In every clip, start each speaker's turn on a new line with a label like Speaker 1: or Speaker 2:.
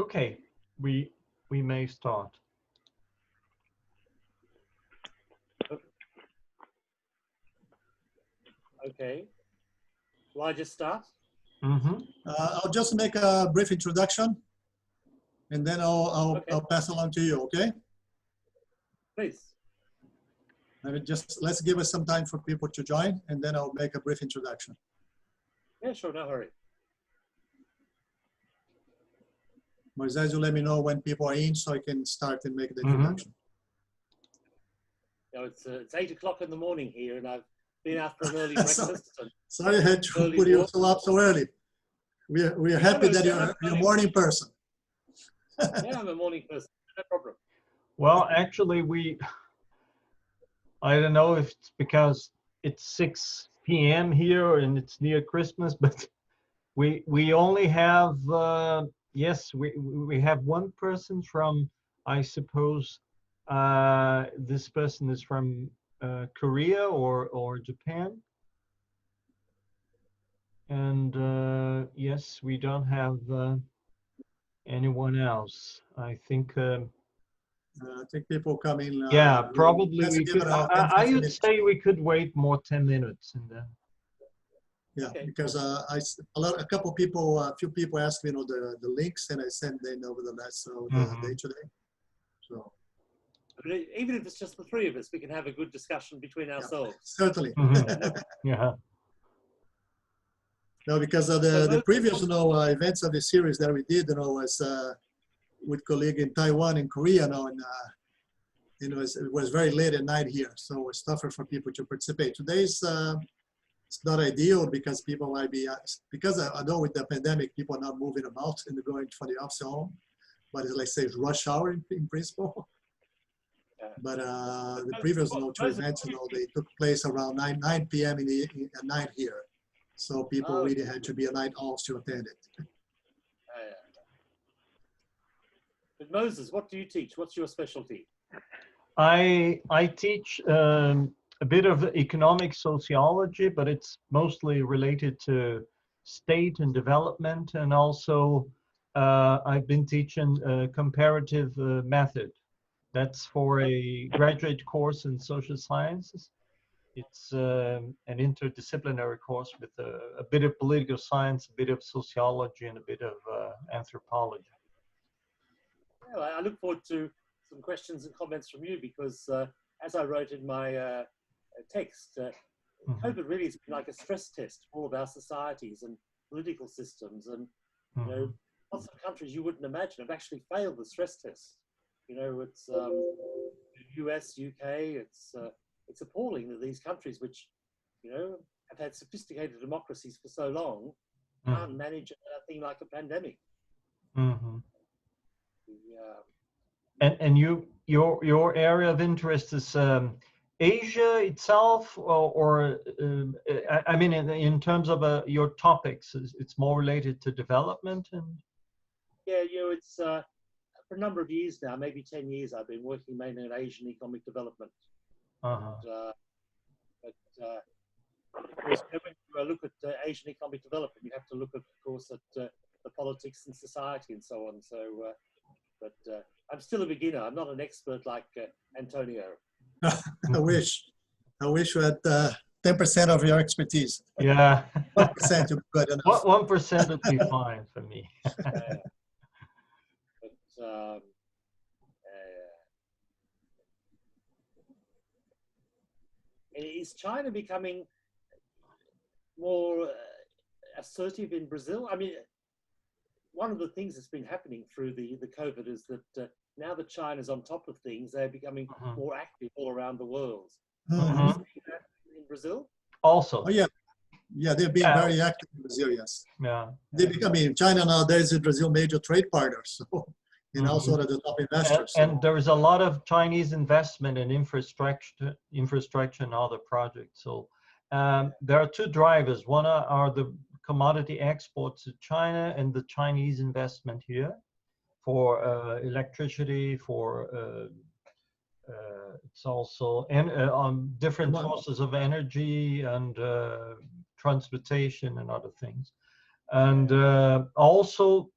Speaker 1: Okay, we may start.
Speaker 2: Okay. Will I just start?
Speaker 1: Mm-hmm.
Speaker 3: I'll just make a brief introduction, and then I'll pass along to you. Okay?
Speaker 2: Please.
Speaker 3: Let's give us some time for people to join, and then I'll make a brief introduction.
Speaker 2: Yeah, sure. No hurry.
Speaker 3: Moisés, you let me know when people are in, so I can start and make the introduction.
Speaker 2: You know, it's 8 o'clock in the morning here, and I've been out for an early breakfast.
Speaker 3: Sorry I had to put you up so early. We're happy that you're a morning person.
Speaker 2: Yeah, I'm a morning person. No problem.
Speaker 1: Well, actually, I don't know if it's because it's 6 p.m. here and it's near Christmas, but we only have, yes, we have one person from, I suppose, this person is from Korea or Japan. And yes, we don't have anyone else. I think
Speaker 3: people come in.
Speaker 1: Yeah, probably we could.
Speaker 3: 10,
Speaker 1: I would
Speaker 3: minutes.
Speaker 1: say we could wait more 10 minutes and then.
Speaker 3: Yeah,
Speaker 2: Okay.
Speaker 3: because a few people asked me, the links, and I sent them over the last day today. So.
Speaker 2: But even if it's just the three of us, we can have a good discussion between ourselves.
Speaker 3: Certainly.
Speaker 1: Yeah.
Speaker 3: No, because of the previous events of the series that we did, was with colleague in Taiwan and Korea, and it was very late at night here, so it was tougher for people to participate. Today's it's not ideal because people might be because I know with the pandemic people are not moving about and they're going for the office home, but it's like say rush hour in principle. But the previous two events, they took place around 9 p.m. at night here. So people really had to be a night owls to attend it.
Speaker 2: But Moses, what do you teach? What's your specialty?
Speaker 1: I teach a bit of economic sociology, but it's mostly related to state and development, and also I've been teaching comparative method. That's for a graduate course in social sciences. It's an interdisciplinary course with a bit of political science, a bit of sociology, and a bit of anthropology.
Speaker 2: Well, I look forward to some questions and comments from you because, as I wrote in my text, COVID really has been like a stress test for all of our societies and political systems. And, lots of countries you wouldn't imagine have actually failed the stress test. It's US, UK, it's appalling that these countries, which, have had sophisticated democracies for so long, can't manage a thing like a pandemic.
Speaker 1: And your area of interest is Asia itself, or I mean, in terms of your topics, it's more related to development and.
Speaker 2: Yeah, it's for a number of years now, maybe 10 years, I've been working mainly in Asian economic development. Of course, when you look at Asian economic development, you have to look, of course, at the politics and society and so on. So, but I'm still a beginner. I'm not an expert like Antonio.
Speaker 3: I wish you had 10% of your expertise.
Speaker 1: Yeah.
Speaker 3: 1% would be good enough.
Speaker 1: 1% would be fine for me.
Speaker 2: Is China becoming more assertive in Brazil? I mean, one of the things that's been happening through the COVID is that now that China's on top of things, they're becoming more active all around the world. Have you seen that in Brazil?
Speaker 1: Also.
Speaker 3: Oh, yeah. Yeah, they've been very active in Brazil, yes.
Speaker 1: Yeah.
Speaker 3: China nowadays is Brazil's major trade partner, so, also the top investors.
Speaker 1: And there is a lot of Chinese investment in infrastructure and other projects. So there are two drivers. One are the commodity exports to China and the Chinese investment here for electricity, for it's also on different sources of energy and transportation and other things. And also,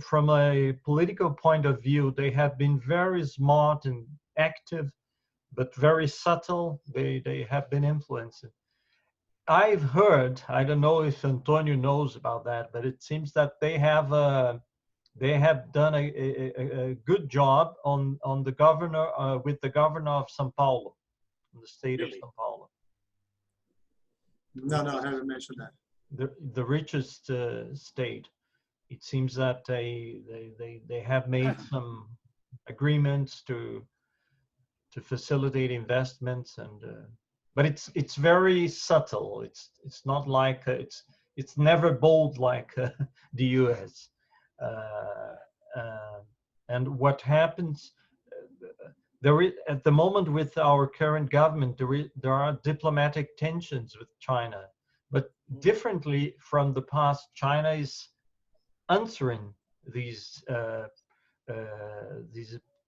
Speaker 1: from a political point of view, they have been very smart and active, but very subtle. They have been influencing. I've heard, I don't know if Antonio knows about that, but it seems that they have done a good job on the governor, with the governor of São Paulo, in the state of São Paulo.
Speaker 3: No, I haven't mentioned that.
Speaker 1: The richest state. It seems that they have made some agreements to facilitate investments, and but it's very subtle. It's not like it's never bold like the U.S. And what happens at the moment with our current government, there are diplomatic tensions with China, but differently from the past, China is answering these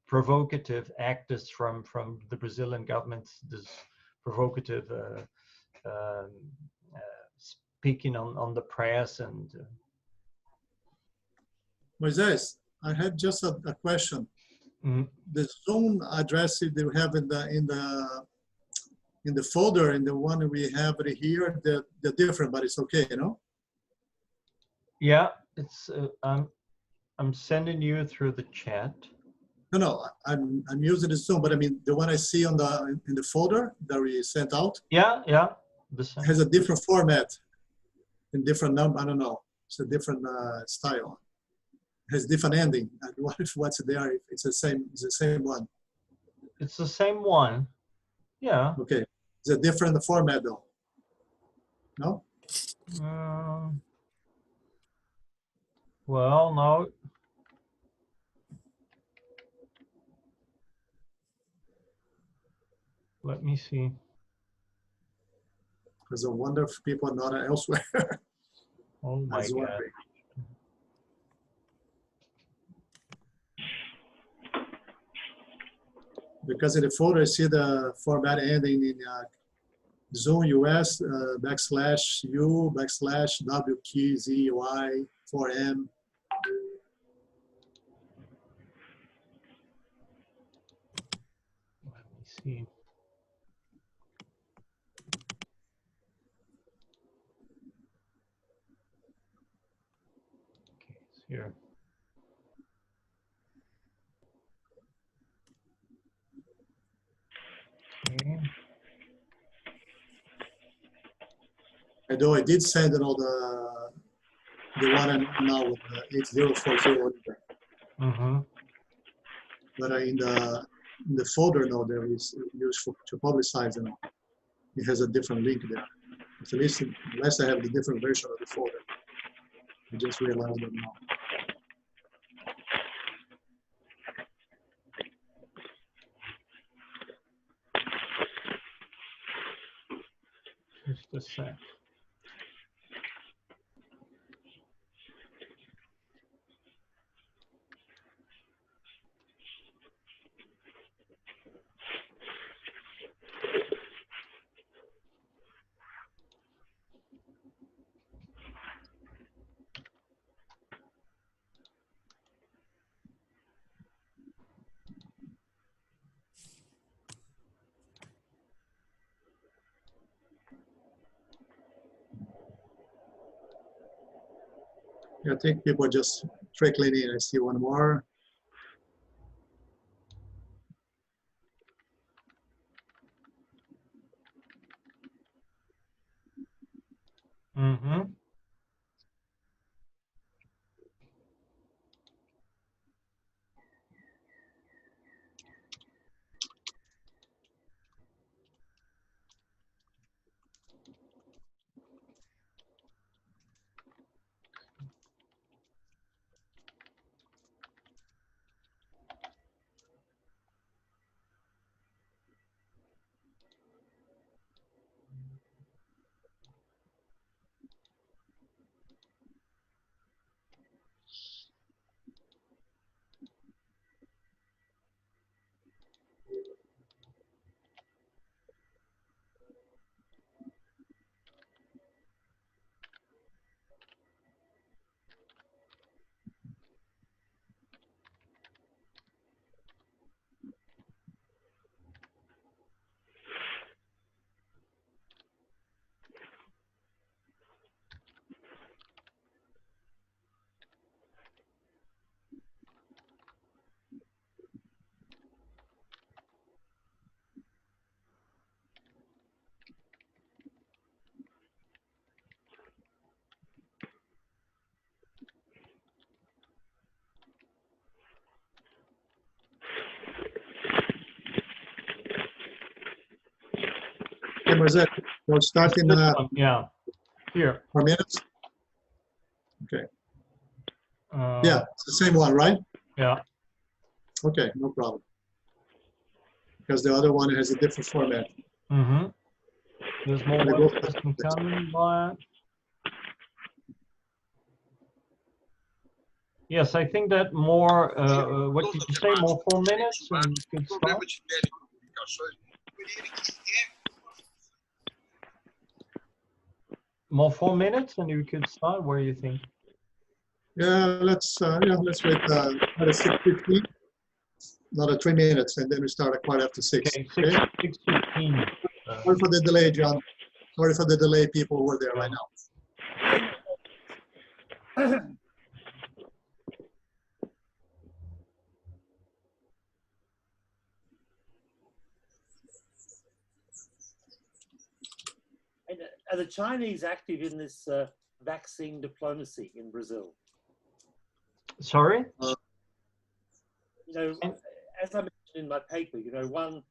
Speaker 1: provocative actors from the Brazilian government, this provocative speaking on the press. And
Speaker 3: Moisés, I had just a question. The Zoom address that you have in the folder and the one we have it here, they're different, but it's okay, you know?
Speaker 1: Yeah, it's I'm sending you through the chat.
Speaker 3: No, I'm using the Zoom, but I mean the one I see in the folder that we sent out.
Speaker 1: Yeah, the same.
Speaker 3: Has a different format and different number. I don't know. It's a different style. It has different ending. And what's there? If it's the same. It's the same one.
Speaker 1: It's the same one. Yeah.
Speaker 3: Okay. It's a different format though. No.
Speaker 1: Well, no. Let me see.
Speaker 3: Because I wonder if people are not elsewhere.
Speaker 1: Oh my God.
Speaker 3: Because in the folder, I see the format ending in Zoom US /U /WQZY 4M.
Speaker 1: Let me see. Okay, it's here. Okay.
Speaker 3: Although I did send it all the one now with the 8040. But in the folder now there is used to publicize, and it has a different link there. At least unless I have the different version of the folder. I just realized that now.
Speaker 1: Just a sec.
Speaker 3: I think people are just trickling in. I see one more. Moisés, we'll start in
Speaker 1: yeah, here.
Speaker 3: 4 minutes. Okay.
Speaker 1: Uh,
Speaker 3: Yeah, it's the same one, right?
Speaker 1: Yeah.
Speaker 3: Okay, no problem. Because the other one has a different format.
Speaker 1: Mm-hmm. There's more
Speaker 3: They
Speaker 1: one
Speaker 3: go-
Speaker 1: question coming, but yes, I think that more. What did you say? More 4 minutes, and you can start. More 4 minutes, and you could start. Where do you think?
Speaker 3: Yeah, let's wait another 6:15, another 3 minutes, and then we start at quarter after 6.
Speaker 1: Okay,
Speaker 3: Okay?
Speaker 1: 6:15.
Speaker 3: Sorry for the delay, John. Sorry for the delay, people who are there right now.
Speaker 2: And are the Chinese active in this vaccine diplomacy in Brazil?
Speaker 1: Sorry.
Speaker 2: You know, as I mentioned in my paper, you know, one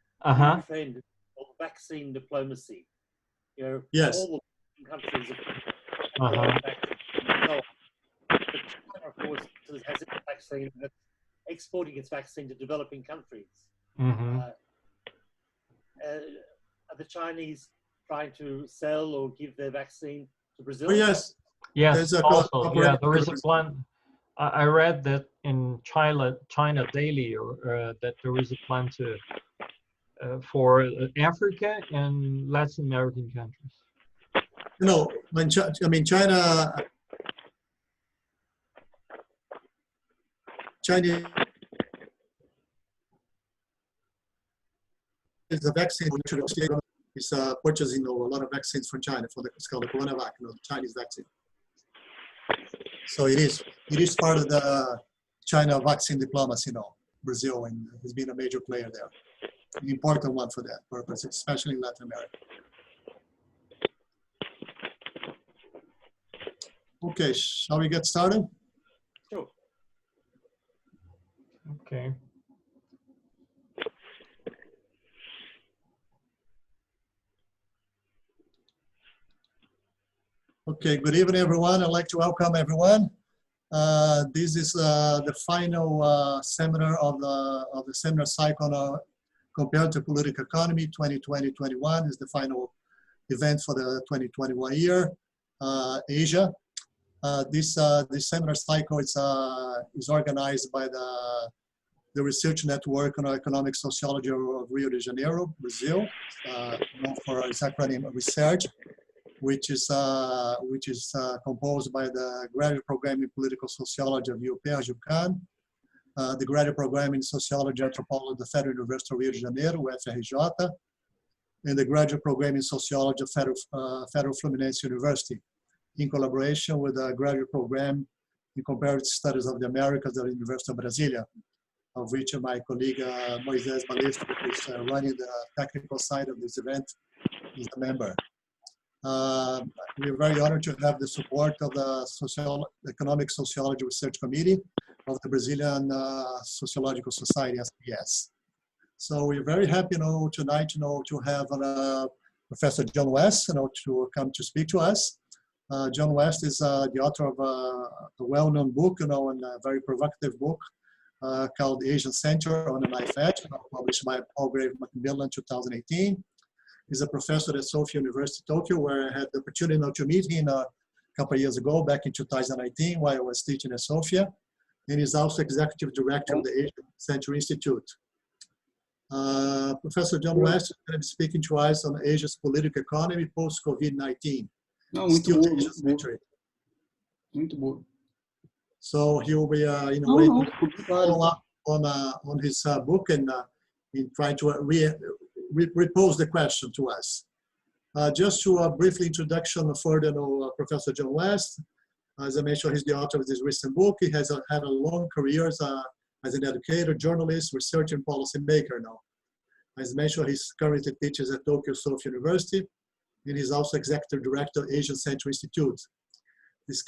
Speaker 2: trend is called vaccine diplomacy. You know,
Speaker 3: Yes.
Speaker 2: all the countries
Speaker 1: Uh-huh.
Speaker 2: vaccine. But China, of course, has its vaccine, that's exporting its vaccine to developing countries.
Speaker 1: Mm-hmm.
Speaker 2: Are the Chinese trying to sell or give their vaccine to Brazil?
Speaker 3: Oh, yes.
Speaker 1: Yes,
Speaker 3: There's a
Speaker 1: also, yeah,
Speaker 3: cooperation
Speaker 1: there is a
Speaker 3: with-
Speaker 1: plan. I read that in China Daily, or that there is a plan to for Africa and Latin American countries.
Speaker 3: You know, when China is a vaccine which is purchasing a lot of vaccines from China for it's called the CoronaVac, the Chinese vaccine. So it is part of the China vaccine diplomacy, Brazil, and has been a major player there. An important one for that purpose, especially in Latin America. Okay, shall we get started?
Speaker 2: Sure.
Speaker 1: Okay.
Speaker 3: Okay, good evening, everyone. I'd like to welcome everyone. This is the final seminar of the seminar cycle on Comparative Political Economy 2020-21 is the final event for the 2021 year, Asia. This seminar cycle is organized by the Research Network on Economic Sociology of Rio de Janeiro, Brazil, known for its acronym RESERJ, which is composed by the Graduate Program in Political Sociology of UPERJ-UCAM, the Graduate Program in Sociology and Anthropology of the Federal University of Rio de Janeiro, UFRJ, and the Graduate Program in Sociology of Federal Fluminense University, in collaboration with the Graduate Program in Comparative Studies of the Américas at the University of Brasília, of which my colleague Moisés Balestre, who is running the technical side of this event, is a member. We are very honored to have the support of the Economic Sociology Research Committee of the Brazilian Sociological Society, SPS. So we're very happy tonight to have Professor John West to come to speak to us. John West is the author of a well-known book, and a very provocative book called Asian Center on the Knife Edge, published by Palgrave, Macmillan, 2018. He's a professor at Sophia University, Tokyo, where I had the opportunity to meet him a couple of years ago, back in 2019, while I was teaching at Sophia. And he's also executive director of the Asian Center Institute. Professor John West is going to be speaking to us on Asia's political economy post-Covid-19. Still the Asian century.
Speaker 4: Muito bom.
Speaker 3: So he will be, in a way, follow up on his book and in trying to repose the question to us. Just to a brief introduction further to Professor John West. As I mentioned, he's the author of this recent book. He has had a long career as an educator, journalist, researcher, and policymaker now. As mentioned, he currently teaches at Tokyo Sophia University, and he's also executive director of Asian Center Institute. These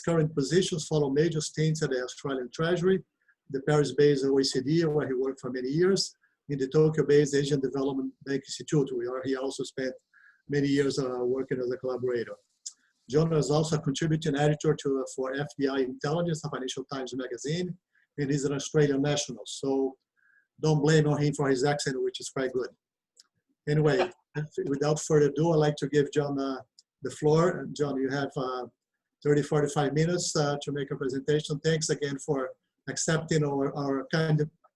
Speaker 3: current positions follow major stints at the Australian Treasury, the Paris-based OECD, where he worked for many years, in the Tokyo-based Asian Development Bank Institute, where he also spent many years working as a collaborator. John is also a contributing editor for FBI Intelligence, a Financial Times magazine, and he's an Australian national. So don't blame on him for his accent, which is quite good. Anyway, without further ado, I'd like to give John the floor. And John, you have 30, 45 minutes to make a presentation. Thanks again for accepting our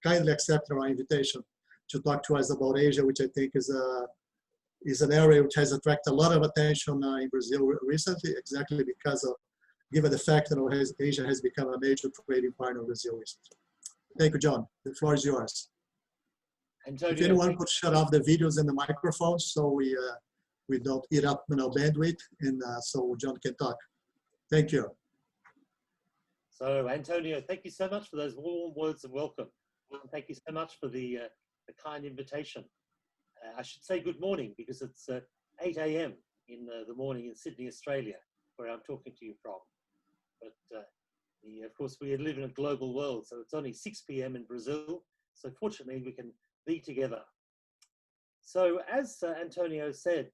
Speaker 3: kindly accepting our invitation to talk to us about Asia, which I think is an area which has attracted a lot of attention in Brazil recently, exactly because of, given the fact that Asia has become a major trading partner of Brazil recently. Thank you, John. The floor is yours.
Speaker 2: Antonio,
Speaker 3: if anyone could shut off the videos and the microphones so we don't eat up bandwidth, and so John can talk. Thank you.
Speaker 2: So Antonio, thank you so much for those warm words of welcome. Thank you so much for the kind invitation. I should say good morning because it's 8 a.m. in the morning in Sydney, Australia, where I'm talking to you from. But of course, we live in a global world, so it's only 6 p.m. in Brazil. So fortunately, we can be together. So as Antonio said,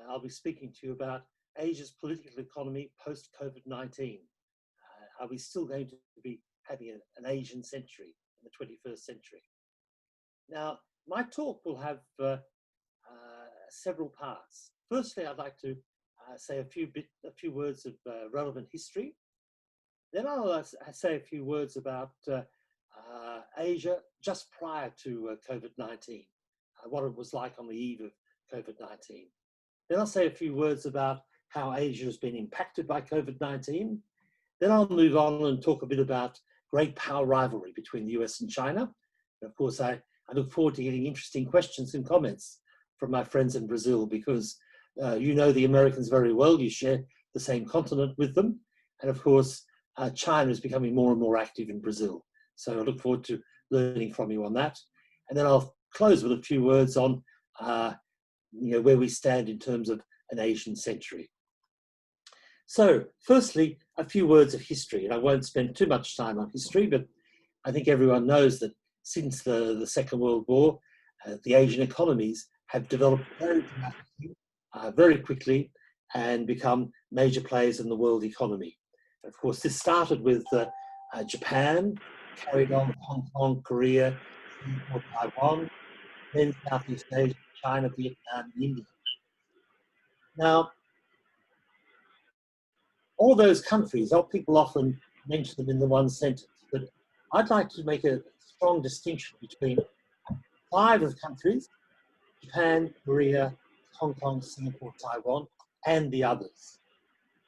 Speaker 2: I'll be speaking to you about Asia's political economy post-Covid-19. Are we still going to be having an Asian century in the 21st century? Now, my talk will have several parts. Firstly, I'd like to say a few words of relevant history. Then I'll say a few words about Asia just prior to COVID-19, what it was like on the eve of COVID-19. Then I'll say a few words about how Asia has been impacted by COVID-19. Then I'll move on and talk a bit about great power rivalry between the US and China. And of course, I look forward to getting interesting questions and comments from my friends in Brazil because you know the Americans very well. You share the same continent with them. And of course, China is becoming more and more active in Brazil. So I look forward to learning from you on that. And then I'll close with a few words on where we stand in terms of an Asian century. So firstly, a few words of history. And I won't spend too much time on history, but I think everyone knows that since the Second World War, the Asian economies have developed very dramatically, very quickly, and become major players in the world economy. Of course, this started with Japan, carried on with Hong Kong, Korea, Singapore, Taiwan, then Southeast Asia, China, Vietnam, and India. Now, all those countries, people often mention them in the one sentence, but I'd like to make a strong distinction between 5 of countries, Japan, Korea, Hong Kong, Singapore, Taiwan, and the others.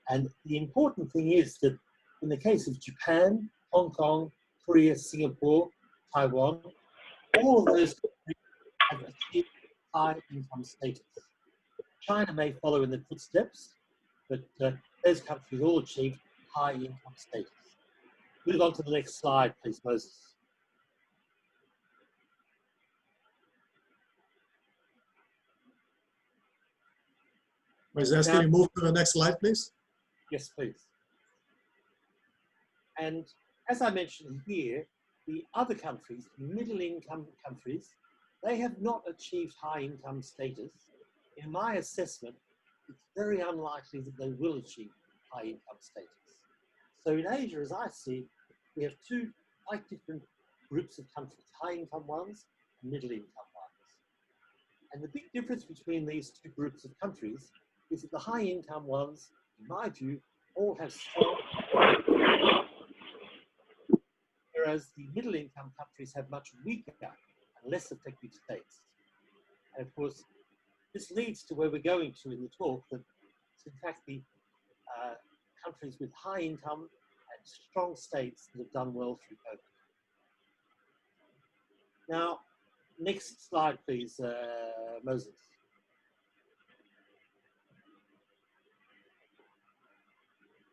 Speaker 2: And the important thing is that in the case of Japan, Hong Kong, Korea, Singapore, Taiwan, all of those countries have achieved high income status. China may follow in the footsteps, but those countries all achieved high income status. Move on to the next slide, please, Moses.
Speaker 3: Moisés, can you move to the next slide, please?
Speaker 2: Yes, please. And as I mentioned here, the other countries, middle income countries, they have not achieved high income status. In my assessment, it's very unlikely that they will achieve high income status. So in Asia, as I see, we have 2 quite different groups of countries, high income ones and middle income ones. And the big difference between these 2 groups of countries is that the high income ones, in my view, all have strong, whereas the middle income countries have much weaker and less effective states. And of course, this leads to where we're going to in the talk, that it's in fact the countries with high income and strong states that have done well through COVID. Now, next slide, please, Moses.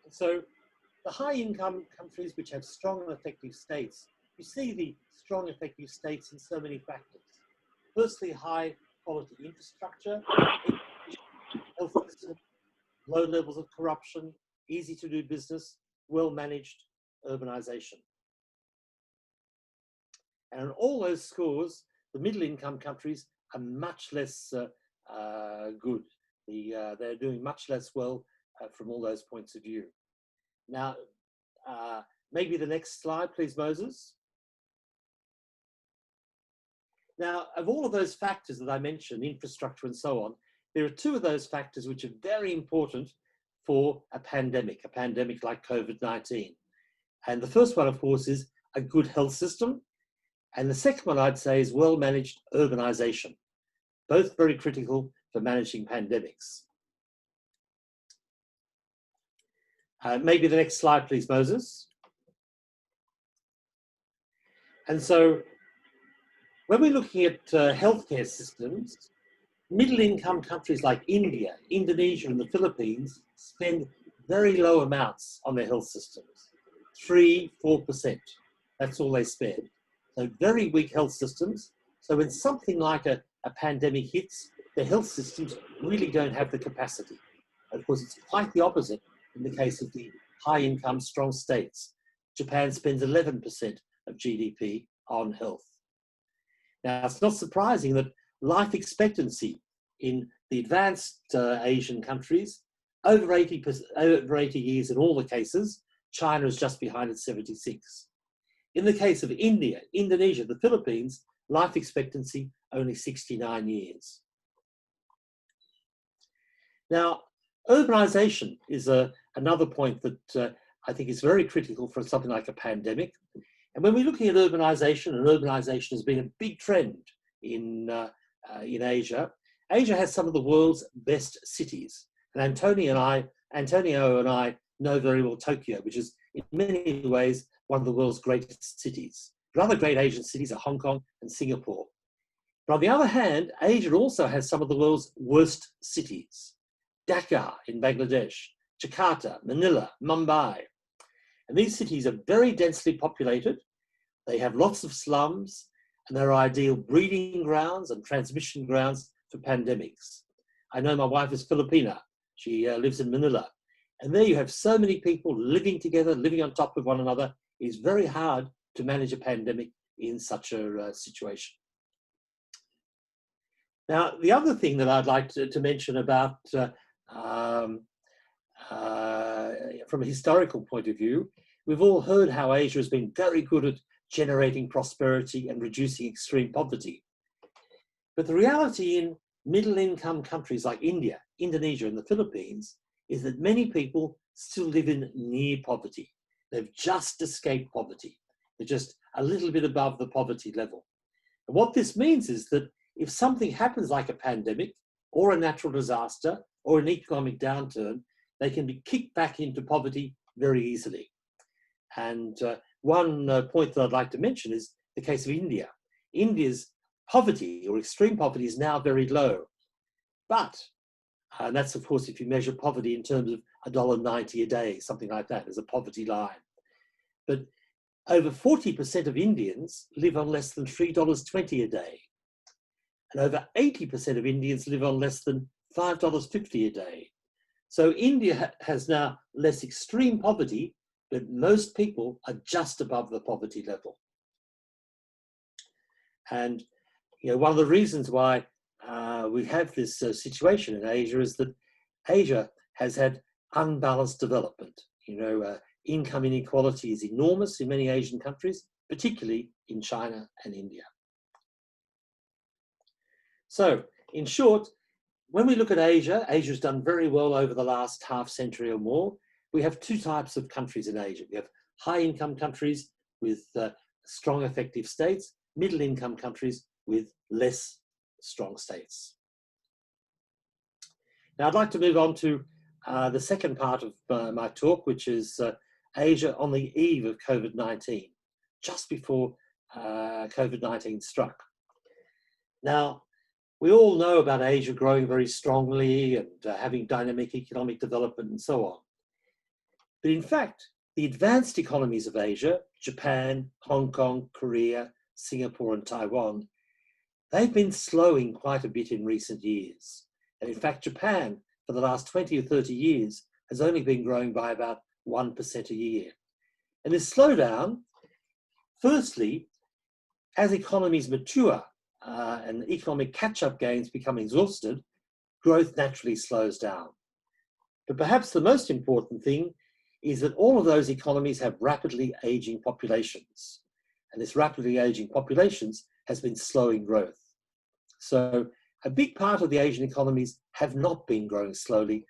Speaker 2: And so the high income countries which have strong and effective states, you see the strong effective states in so many factors. Firstly, high quality infrastructure, health system, low levels of corruption, easy to do business, well-managed urbanization. And on all those scores, the middle-income countries are much less good. They're doing much less well from all those points of view. Now, maybe the next slide, please, Moses. Now, of all of those factors that I mentioned, infrastructure and so on, there are two of those factors which are very important for a pandemic like COVID-19. And the first one, of course, is a good health system. And the second one, I'd say, is well-managed urbanization, both very critical for managing pandemics. Maybe the next slide, please, Moses. And so when we're looking at healthcare systems, middle-income countries like India, Indonesia, and the Philippines spend very low amounts on their health systems, 3–4%. That's all they spend. So very weak health systems. So when something like a pandemic hits, the health systems really don't have the capacity. Of course, it's quite the opposite in the case of the high-income, strong states. Japan spends 11% of GDP on health. Now, it's not surprising that life expectancy in the advanced Asian countries, over 80 years in all the cases. China is just behind at 76. In the case of India, Indonesia, the Philippines, life expectancy only 69 years. Now, urbanization is another point that I think is very critical for something like a pandemic. And when we're looking at urbanization, and urbanization has been a big trend in Asia, Asia has some of the world's best cities. And Antonio and I know very well Tokyo, which is in many ways one of the world's greatest cities. But other great Asian cities are Hong Kong and Singapore. But on the other hand, Asia also has some of the world's worst cities. Dhaka in Bangladesh, Jakarta, Manila, Mumbai. And these cities are very densely populated. They have lots of slums, and they're ideal breeding grounds and transmission grounds for pandemics. I know my wife is Filipina. She lives in Manila. And there you have so many people living together, living on top of one another. It's very hard to manage a pandemic in such a situation. Now, the other thing that I'd like to mention about, from a historical point of view, we've all heard how Asia has been very good at generating prosperity and reducing extreme poverty. But the reality in middle-income countries like India, Indonesia, and the Philippines is that many people still live in near poverty. They've just escaped poverty. They're just a little bit above the poverty level. And what this means is that if something happens like a pandemic or a natural disaster or an economic downturn, they can be kicked back into poverty very easily. And one point that I'd like to mention is the case of India. India's poverty or extreme poverty is now very low. But, and that's of course if you measure poverty in terms of $1.90 a day, something like that as a poverty line. But over 40% of Indians live on less than $3.20 a day. And over 80% of Indians live on less than $5.50 a day. So India has now less extreme poverty, but most people are just above the poverty level. And one of the reasons why we have this situation in Asia is that Asia has had unbalanced development. Income inequality is enormous in many Asian countries, particularly in China and India. So, in short, when we look at Asia, Asia's done very well over the last half century or more. We have two types of countries in Asia. We have high-income countries with strong, effective states, middle-income countries with less strong states. Now, I'd like to move on to the second part of my talk, which is Asia on the eve of COVID-19, just before COVID-19 struck. Now, we all know about Asia growing very strongly and having dynamic economic development and so on. But in fact, the advanced economies of Asia, Japan, Hong Kong, Korea, Singapore, and Taiwan, they've been slowing quite a bit in recent years. And in fact, Japan, for the last 20 or 30 years, has only been growing by about 1% a year. And this slowdown, firstly, as economies mature, and economic catch-up gains become exhausted, growth naturally slows down. But perhaps the most important thing is that all of those economies have rapidly aging populations. And this rapidly aging populations has been slowing growth. So a big part of the Asian economies have not been growing slowly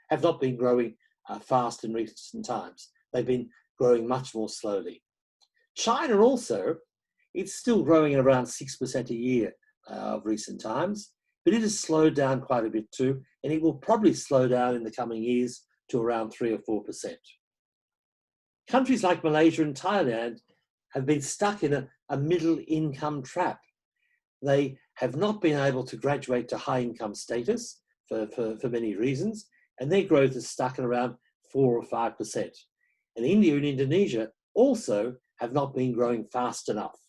Speaker 2: have not been growing fast in recent times. They've been growing much more slowly. China also, it's still growing at around 6% a year of recent times, but it has slowed down quite a bit too, and it will probably slow down in the coming years to around 3 or 4%. Countries like Malaysia and Thailand have been stuck in a middle income trap. They have not been able to graduate to high income status for many reasons, and their growth is stuck at around 4 or 5%. And India and Indonesia also have not been growing fast enough.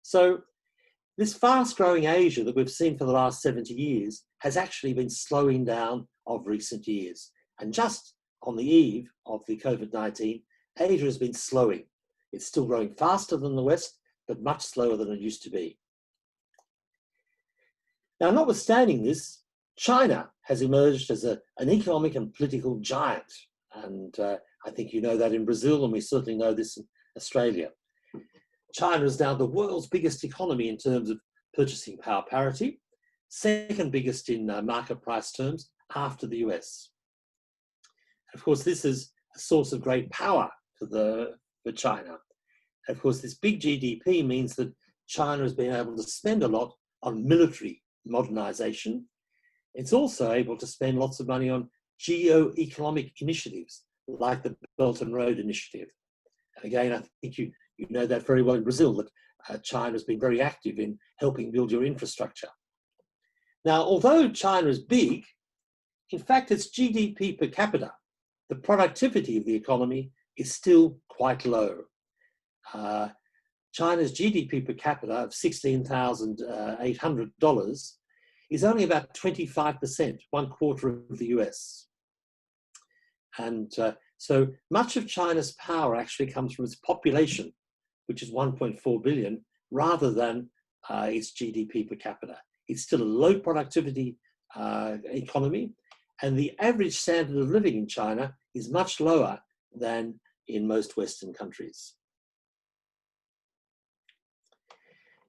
Speaker 2: So this fast growing Asia that we've seen for the last 70 years has actually been slowing down of recent years. And just on the eve of the COVID-19, Asia has been slowing. It's still growing faster than the West, but much slower than it used to be. Now, notwithstanding this, China has emerged as an economic and political giant. And I think you know that in Brazil, and we certainly know this in Australia. China is now the world's biggest economy in terms of purchasing power parity, second biggest in market price terms after the US. And of course, this is a source of great power for China. And of course, this big GDP means that China has been able to spend a lot on military modernization. It's also able to spend lots of money on geo-economic initiatives like the Belt and Road Initiative. And again, I think you know that very well in Brazil, that China has been very active in helping build your infrastructure. Now, although China is big, in fact, its GDP per capita, the productivity of the economy, is still quite low. China's GDP per capita of $16,800 is only about 25%, 1/4 of the US. And so much of China's power actually comes from its population, which is 1.4 billion, rather than its GDP per capita. It's still a low productivity economy, and the average standard of living in China is much lower than in most Western countries.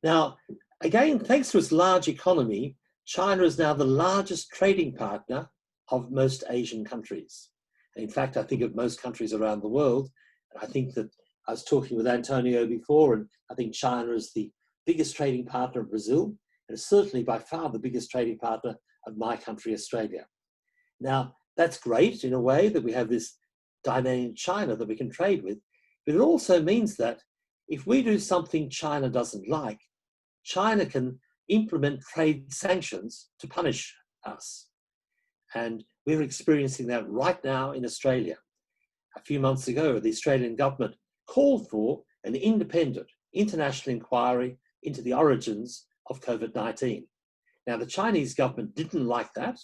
Speaker 2: Now, again, thanks to its large economy, China is now the largest trading partner of most Asian countries. In fact, I think of most countries around the world. And I think that I was talking with Antonio before, and I think China is the biggest trading partner of Brazil, and is certainly by far the biggest trading partner of my country, Australia. Now, that's great in a way that we have this dynamic China that we can trade with, but it also means that if we do something China doesn't like, China can implement trade sanctions to punish us. And we're experiencing that right now in Australia. A few months ago, the Australian government called for an independent international inquiry into the origins of COVID-19. Now, the Chinese government didn't like that.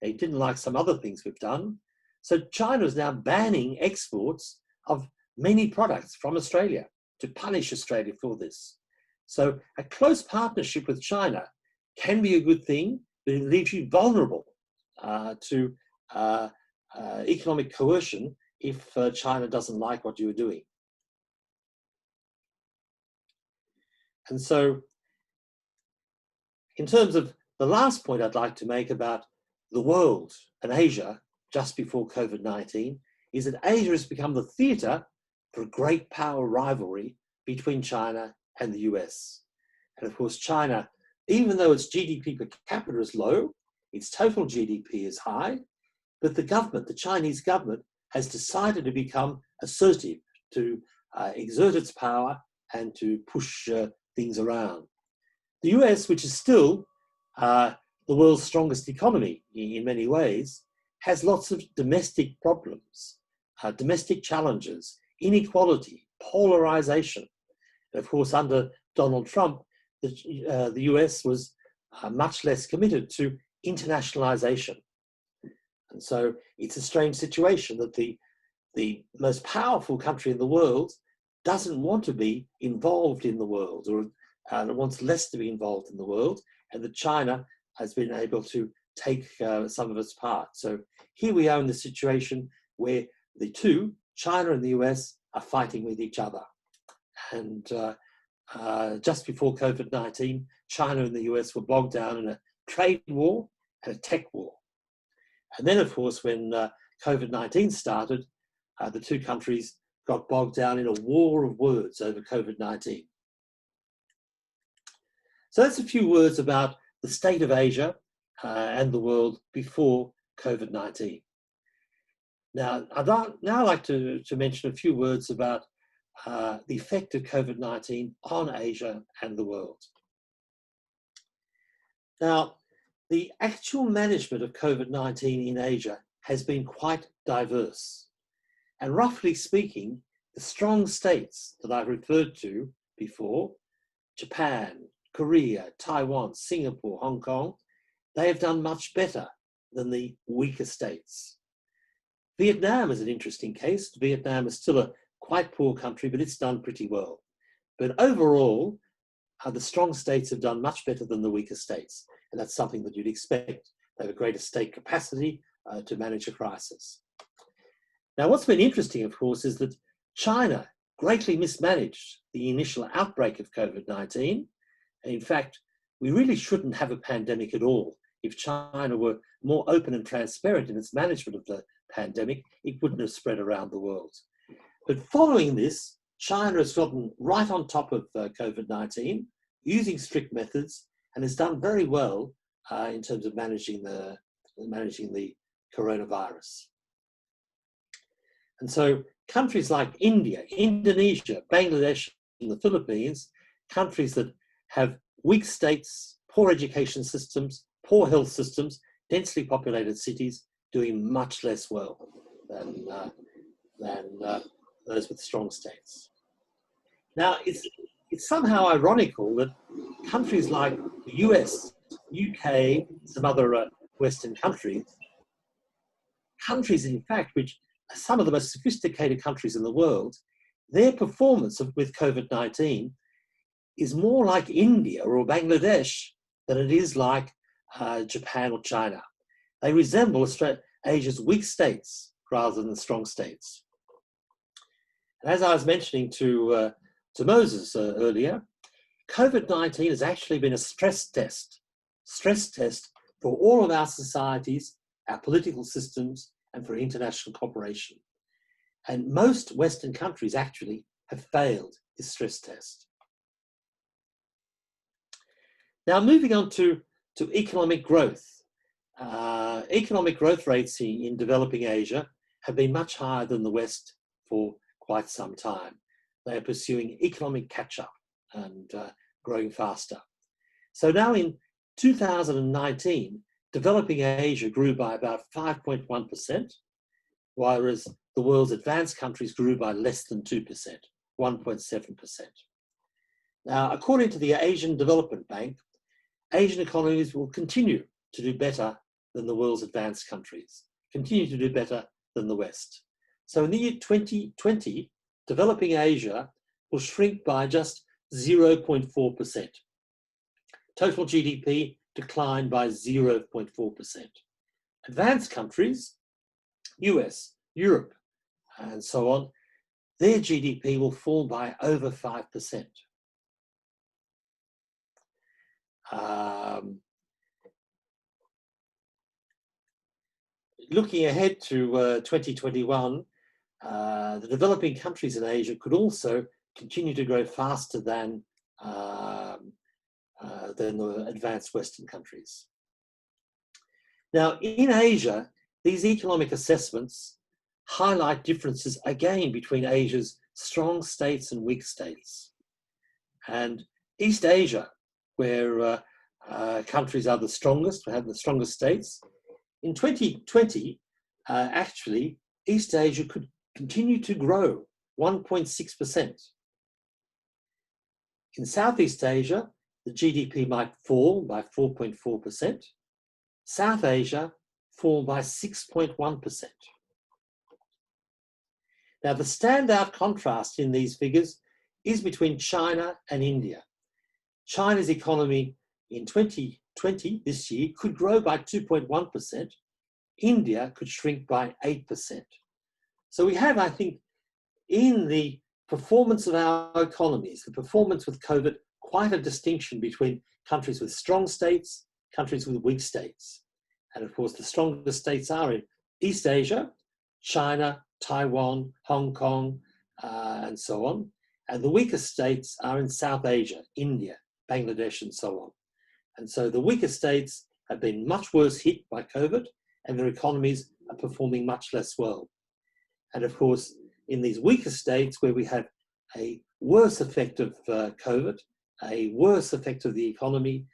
Speaker 2: They didn't like some other things we've done. So China is now banning exports of many products from Australia to punish Australia for this. So a close partnership with China can be a good thing, but it leaves you vulnerable to economic coercion if China doesn't like what you're doing. And so in terms of the last point I'd like to make about the world and Asia just before COVID-19 is that Asia has become the theatre for a great power rivalry between China and the US. And of course, China, even though its GDP per capita is low, its total GDP is high, but the government, the Chinese government, has decided to become assertive, to exert its power and to push things around. The US, which is still the world's strongest economy in many ways, has lots of domestic problems, domestic challenges, inequality, polarization. And of course, under Donald Trump, the US was much less committed to internationalization. And so it's a strange situation that the most powerful country in the world doesn't want to be involved in the world, or that wants less to be involved in the world, and that China has been able to take some of its part. So here we are in the situation where the two, China and the US, are fighting with each other. And just before COVID-19, China and the US were bogged down in a trade war and a tech war. And then, of course, when COVID-19 started, the two countries got bogged down in a war of words over COVID-19. So that's a few words about the state of Asia and the world before COVID-19. Now, I'd now like to mention a few words about the effect of COVID-19 on Asia and the world. Now, the actual management of COVID-19 in Asia has been quite diverse. And roughly speaking, the strong states that I've referred to before, Japan, Korea, Taiwan, Singapore, Hong Kong, they have done much better than the weaker states. Vietnam is an interesting case. Vietnam is still a quite poor country, but it's done pretty well. But overall, the strong states have done much better than the weaker states. And that's something that you'd expect. They have a greater state capacity to manage a crisis. Now, what's been interesting, of course, is that China greatly mismanaged the initial outbreak of COVID-19. In fact, we really shouldn't have a pandemic at all. If China were more open and transparent in its management of the pandemic, it wouldn't have spread around the world. But following this, China has gotten right on top of COVID-19, using strict methods, and has done very well in terms of managing the coronavirus. And so countries like India, Indonesia, Bangladesh, and the Philippines, countries that have weak states, poor education systems, poor health systems, densely populated cities, doing much less well than those with strong states. Now, it's somehow ironical that countries like the US, UK, some other Western countries in fact, which are some of the most sophisticated countries in the world, their performance with COVID-19 is more like India or Bangladesh than it is like Japan or China. They resemble Asia's weak states rather than strong states. And as I was mentioning to Moses earlier, COVID-19 has actually been a stress test for all of our societies, our political systems, and for international cooperation. And most Western countries actually have failed this stress test. Now, moving on to economic growth. Economic growth rates in developing Asia have been much higher than the West for quite some time. They are pursuing economic catch-up and growing faster. So now in 2019, developing Asia grew by about 5.1%, whereas the world's advanced countries grew by less than 2%, 1.7%. Now, according to the Asian Development Bank, Asian economies will continue to do better than the world's advanced countries, continue to do better than the West. So in the year 2020, developing Asia will shrink by just 0.4%. Total GDP declined by 0.4%. Advanced countries, US, Europe, and so on, their GDP will fall by over 5%. Looking ahead to 2021, the developing countries in Asia could also continue to grow faster than the advanced Western countries. Now, in Asia, these economic assessments highlight differences again between Asia's strong states and weak states. And East Asia, where countries are the strongest, have the strongest states, in 2020, actually, East Asia could continue to grow 1.6%. In Southeast Asia, the GDP might fall by 4.4%. South Asia fall by 6.1%. Now, the standout contrast in these figures is between China and India. China's economy in 2020, this year, could grow by 2.1%. India could shrink by 8%. So we have, I think, in the performance of our economies, the performance with COVID, quite a distinction between countries with strong states, countries with weak states. And of course, the strongest states are in East Asia, China, Taiwan, Hong Kong, and so on. And the weakest states are in South Asia, India, Bangladesh, and so on. And so the weaker states have been much worse hit by COVID, and their economies are performing much less well. And of course, in these weaker states where we have a worse effect of COVID, a worse effect of the economy,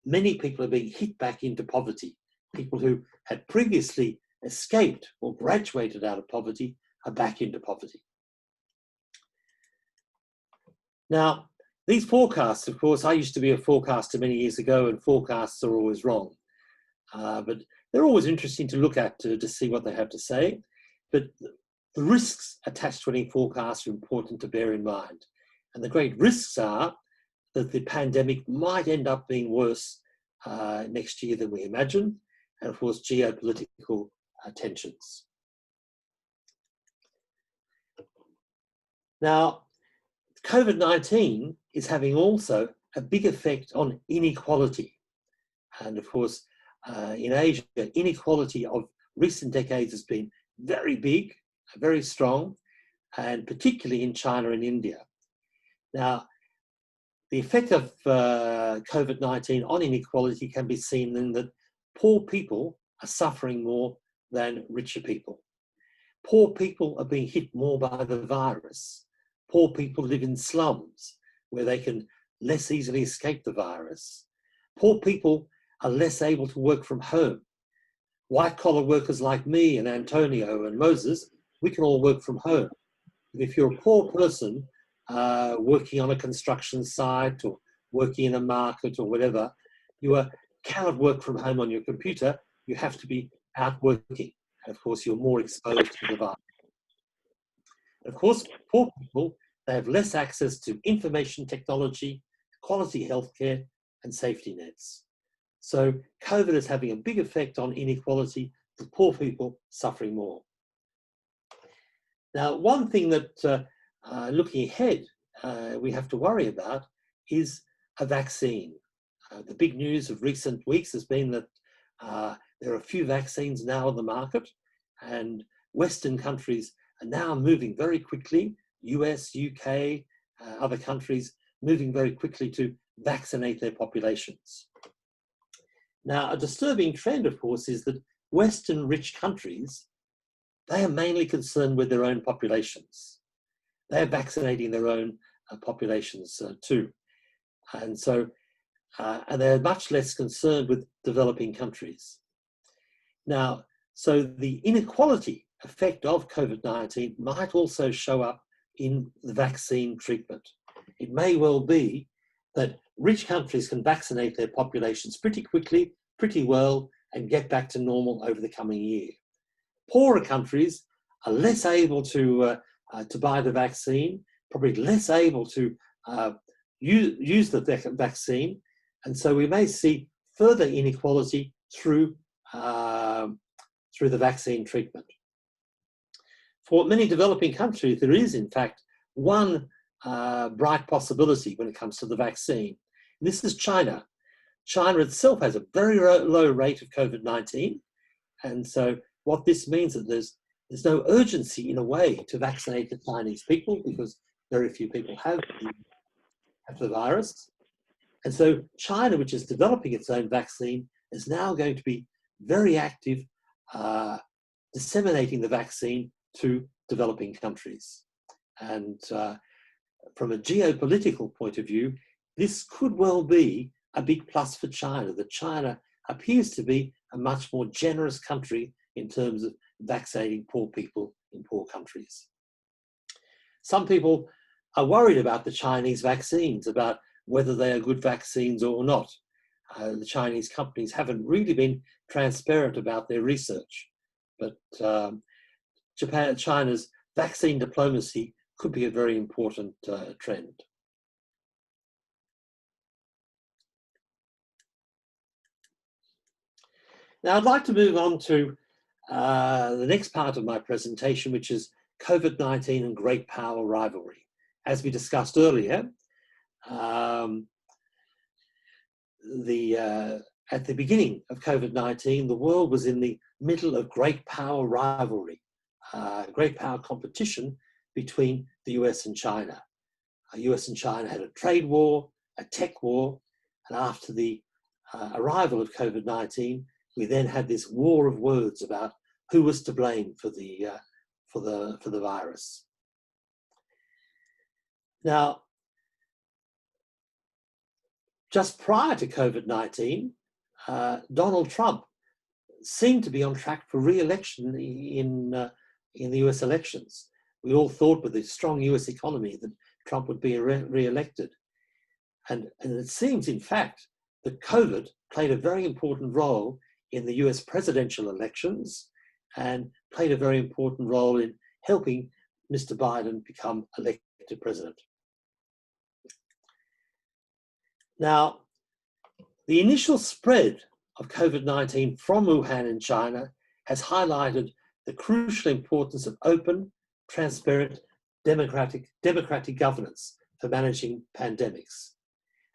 Speaker 2: many people are being hit back into poverty. People who had previously escaped or graduated out of poverty are back into poverty. Now, these forecasts, of course, I used to be a forecaster many years ago, and forecasts are always wrong. But they're always interesting to look at to see what they have to say. But the risks attached to any forecast are important to bear in mind. And the great risks are that the pandemic might end up being worse next year than we imagine, and of course, geopolitical tensions. Now, COVID-19 is having also a big effect on inequality. And of course, in Asia, inequality of recent decades has been very big, very strong, and particularly in China and India. Now, the effect of COVID-19 on inequality can be seen in that poor people are suffering more than richer people. Poor people are being hit more by the virus. Poor people live in slums where they can less easily escape the virus. Poor people are less able to work from home. White-collar workers like me and Antonio and Moses, we can all work from home. If you're a poor person working on a construction site or working in a market or whatever, you cannot work from home on your computer. You have to be out working. And of course, you're more exposed to the virus. Of course, poor people, they have less access to information technology, quality healthcare, and safety nets. So COVID is having a big effect on inequality, with poor people suffering more. Now, one thing that looking ahead, we have to worry about is a vaccine. The big news of recent weeks has been that there are a few vaccines now on the market, and Western countries are now moving very quickly, US, UK, other countries moving very quickly to vaccinate their populations. Now, a disturbing trend, of course, is that Western rich countries, they are mainly concerned with their own populations. They're vaccinating their own populations too. And so, and they're much less concerned with developing countries. Now, so the inequality effect of COVID-19 might also show up in the vaccine treatment. It may well be that rich countries can vaccinate their populations pretty quickly, pretty well, and get back to normal over the coming year. Poorer countries are less able to buy the vaccine, probably less able to use the vaccine, and so we may see further inequality through the vaccine treatment. For many developing countries, there is, in fact, one bright possibility when it comes to the vaccine. And this is China. China itself has a very low rate of COVID-19. And so what this means is that there's no urgency, in a way, to vaccinate the Chinese people because very few people have the virus. And so China, which is developing its own vaccine, is now going to be very active disseminating the vaccine to developing countries. And from a geopolitical point of view, this could well be a big plus for China, that China appears to be a much more generous country in terms of vaccinating poor people in poor countries. Some people are worried about the Chinese vaccines, about whether they are good vaccines or not. The Chinese companies haven't really been transparent about their research, but China's vaccine diplomacy could be a very important trend. Now I'd like to move on to the next part of my presentation, which is COVID-19 and great power rivalry. As we discussed earlier, at the beginning of COVID-19, the world was in the middle of great power rivalry, great power competition between the US and China. US and China had a trade war, a tech war, and after the arrival of COVID-19, we then had this war of words about who was to blame for the virus. Now, just prior to COVID-19, Donald Trump seemed to be on track for re-election in the US elections. We all thought with the strong US economy that Trump would be re-elected. And it seems, in fact, that COVID played a very important role in the US presidential elections and played a very important role in helping Mr. Biden become elected president. Now, the initial spread of COVID-19 from Wuhan in China has highlighted the crucial importance of open, transparent, democratic governance for managing pandemics.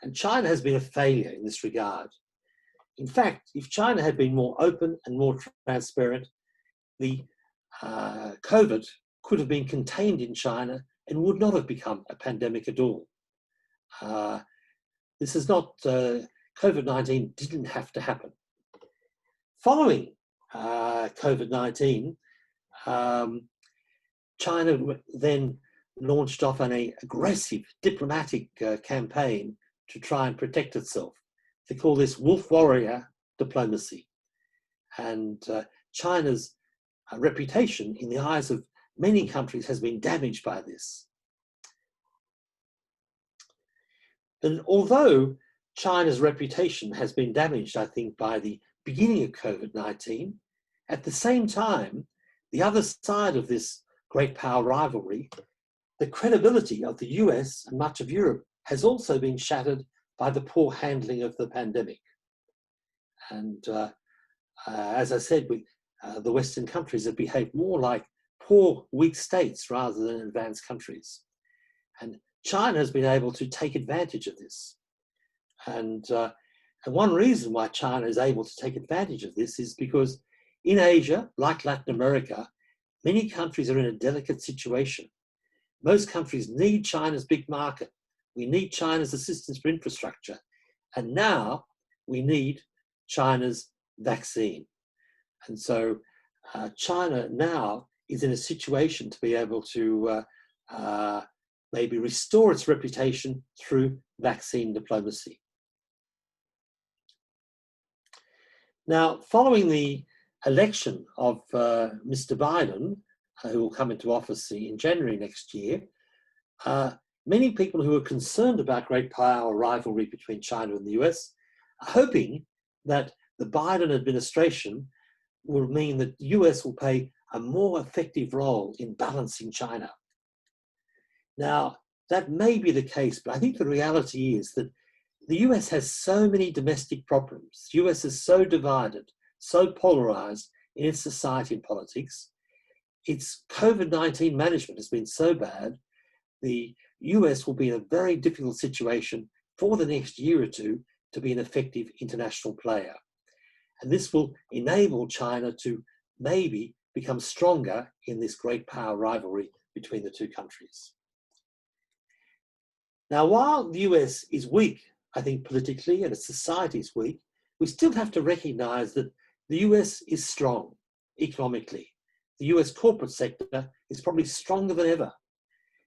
Speaker 2: And China has been a failure in this regard. In fact, if China had been more open and more transparent, the COVID could have been contained in China and would not have become a pandemic at all. This is not, COVID-19 didn't have to happen. Following COVID-19, China then launched off on an aggressive diplomatic campaign to try and protect itself. They call this wolf warrior diplomacy. And China's reputation in the eyes of many countries has been damaged by this. And although China's reputation has been damaged, I think, by the beginning of COVID-19, at the same time, the other side of this great power rivalry, the credibility of the US and much of Europe has also been shattered by the poor handling of the pandemic. And as I said, the Western countries have behaved more like poor, weak states rather than advanced countries. And China has been able to take advantage of this. And one reason why China is able to take advantage of this is because in Asia, like Latin America, many countries are in a delicate situation. Most countries need China's big market. We need China's assistance for infrastructure. And now we need China's vaccine. And so China now is in a situation to be able to maybe restore its reputation through vaccine diplomacy. Now, following the election of Mr. Biden, who will come into office in January next year, many people who are concerned about great power rivalry between China and the US are hoping that the Biden administration will mean that the US will play a more effective role in balancing China. Now, that may be the case, but I think the reality is that the US has so many domestic problems. The US is so divided, so polarized in its society and politics. Its COVID-19 management has been so bad, the US will be in a very difficult situation for the next year or two to be an effective international player. And this will enable China to maybe become stronger in this great power rivalry between the two countries. Now, while the US is weak, I think politically, and its society is weak, we still have to recognize that the US is strong economically. The US corporate sector is probably stronger than ever.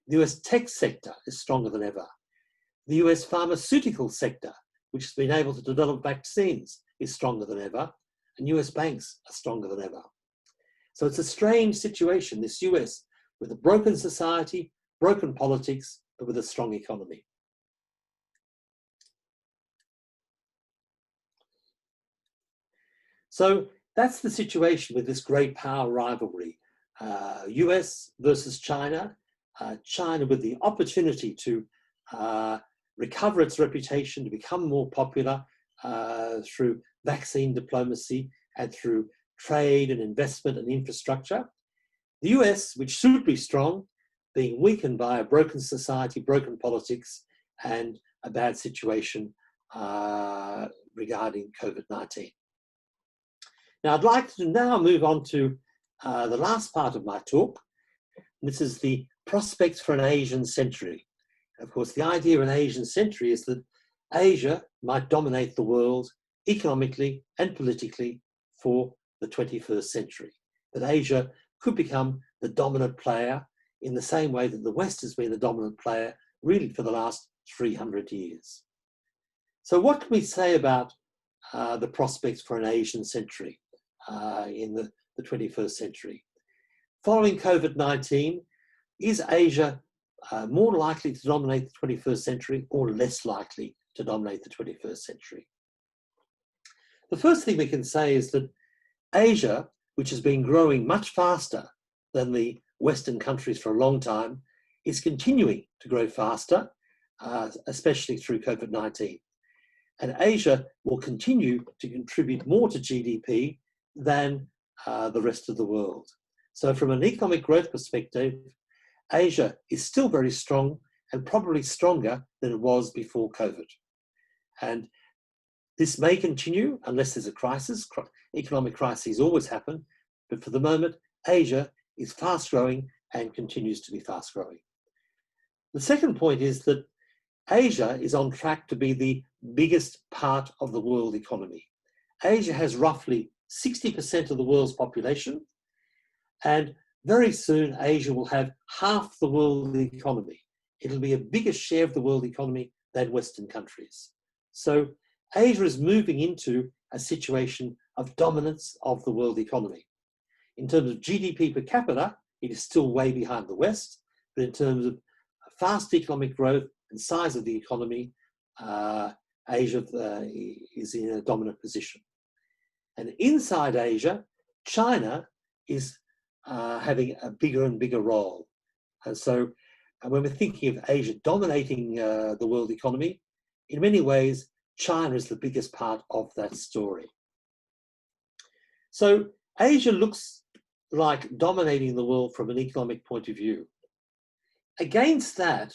Speaker 2: The US tech sector is stronger than ever. The US pharmaceutical sector, which has been able to develop vaccines, is stronger than ever. And US banks are stronger than ever. So it's a strange situation, this US, with a broken society, broken politics, but with a strong economy. So that's the situation with this great power rivalry. US versus China, China with the opportunity to recover its reputation, to become more popular through vaccine diplomacy and through trade and investment and infrastructure. The US, which should be strong, being weakened by a broken society, broken politics, and a bad situation regarding COVID-19. Now, I'd like to now move on to the last part of my talk. This is the prospects for an Asian century. Of course, the idea of an Asian century is that Asia might dominate the world economically and politically for the 21st century. That Asia could become the dominant player in the same way that the West has been the dominant player really for the last 300 years. So what can we say about the prospects for an Asian century in the 21st century? Following COVID-19, is Asia more likely to dominate the 21st century or less likely to dominate the 21st century? The first thing we can say is that Asia, which has been growing much faster than the Western countries for a long time, is continuing to grow faster, especially through COVID-19. And Asia will continue to contribute more to GDP than the rest of the world. So from an economic growth perspective, Asia is still very strong and probably stronger than it was before COVID. And this may continue unless there's a crisis. Economic crises always happen, but for the moment, Asia is fast growing and continues to be fast growing. The second point is that Asia is on track to be the biggest part of the world economy. Asia has roughly 60% of the world's population, and very soon Asia will have half the world economy. It'll be a bigger share of the world economy than Western countries. So Asia is moving into a situation of dominance of the world economy. In terms of GDP per capita, it is still way behind the West, but in terms of fast economic growth and size of the economy, Asia is in a dominant position. And inside Asia, China is having a bigger and bigger role. And so when we're thinking of Asia dominating the world economy, in many ways, China is the biggest part of that story. So Asia looks like dominating the world from an economic point of view. Against that,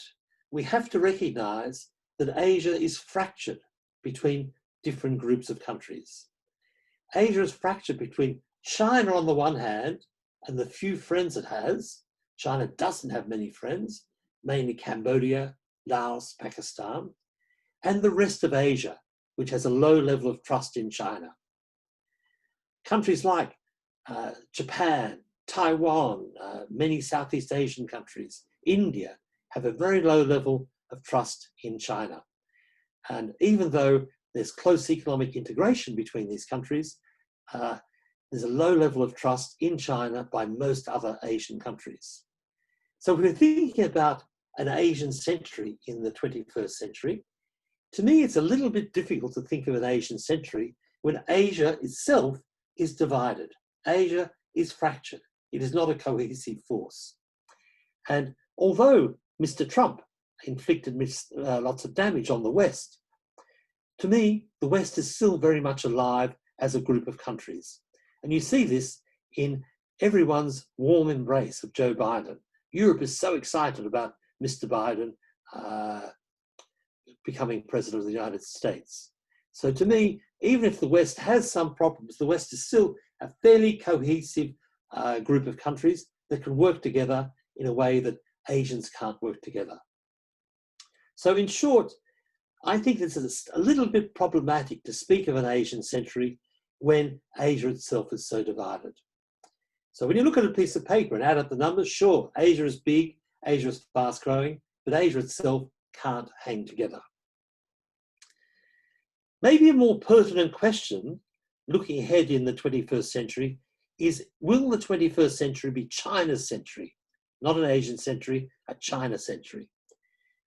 Speaker 2: we have to recognize that Asia is fractured between different groups of countries. Asia is fractured between China on the one hand and the few friends it has. China doesn't have many friends, mainly Cambodia, Laos, Pakistan, and the rest of Asia, which has a low level of trust in China. Countries like Japan, Taiwan, many Southeast Asian countries, India, have a very low level of trust in China. And even though there's close economic integration between these countries, there's a low level of trust in China by most other Asian countries. So if we're thinking about an Asian century in the 21st century, to me, it's a little bit difficult to think of an Asian century when Asia itself is divided. Asia is fractured. It is not a cohesive force. And although Mr. Trump inflicted lots of damage on the West, to me, the West is still very much alive as a group of countries. And you see this in everyone's warm embrace of Joe Biden. Europe is so excited about Mr. Biden becoming president of the United States. So to me, even if the West has some problems, the West is still a fairly cohesive group of countries that can work together in a way that Asians can't work together. So in short, I think this is a little bit problematic to speak of an Asian century when Asia itself is so divided. So when you look at a piece of paper and add up the numbers, sure, Asia is big, Asia is fast growing, but Asia itself can't hang together. Maybe a more pertinent question, looking ahead in the 21st century, is will the 21st century be China's century? Not an Asian century, a China century.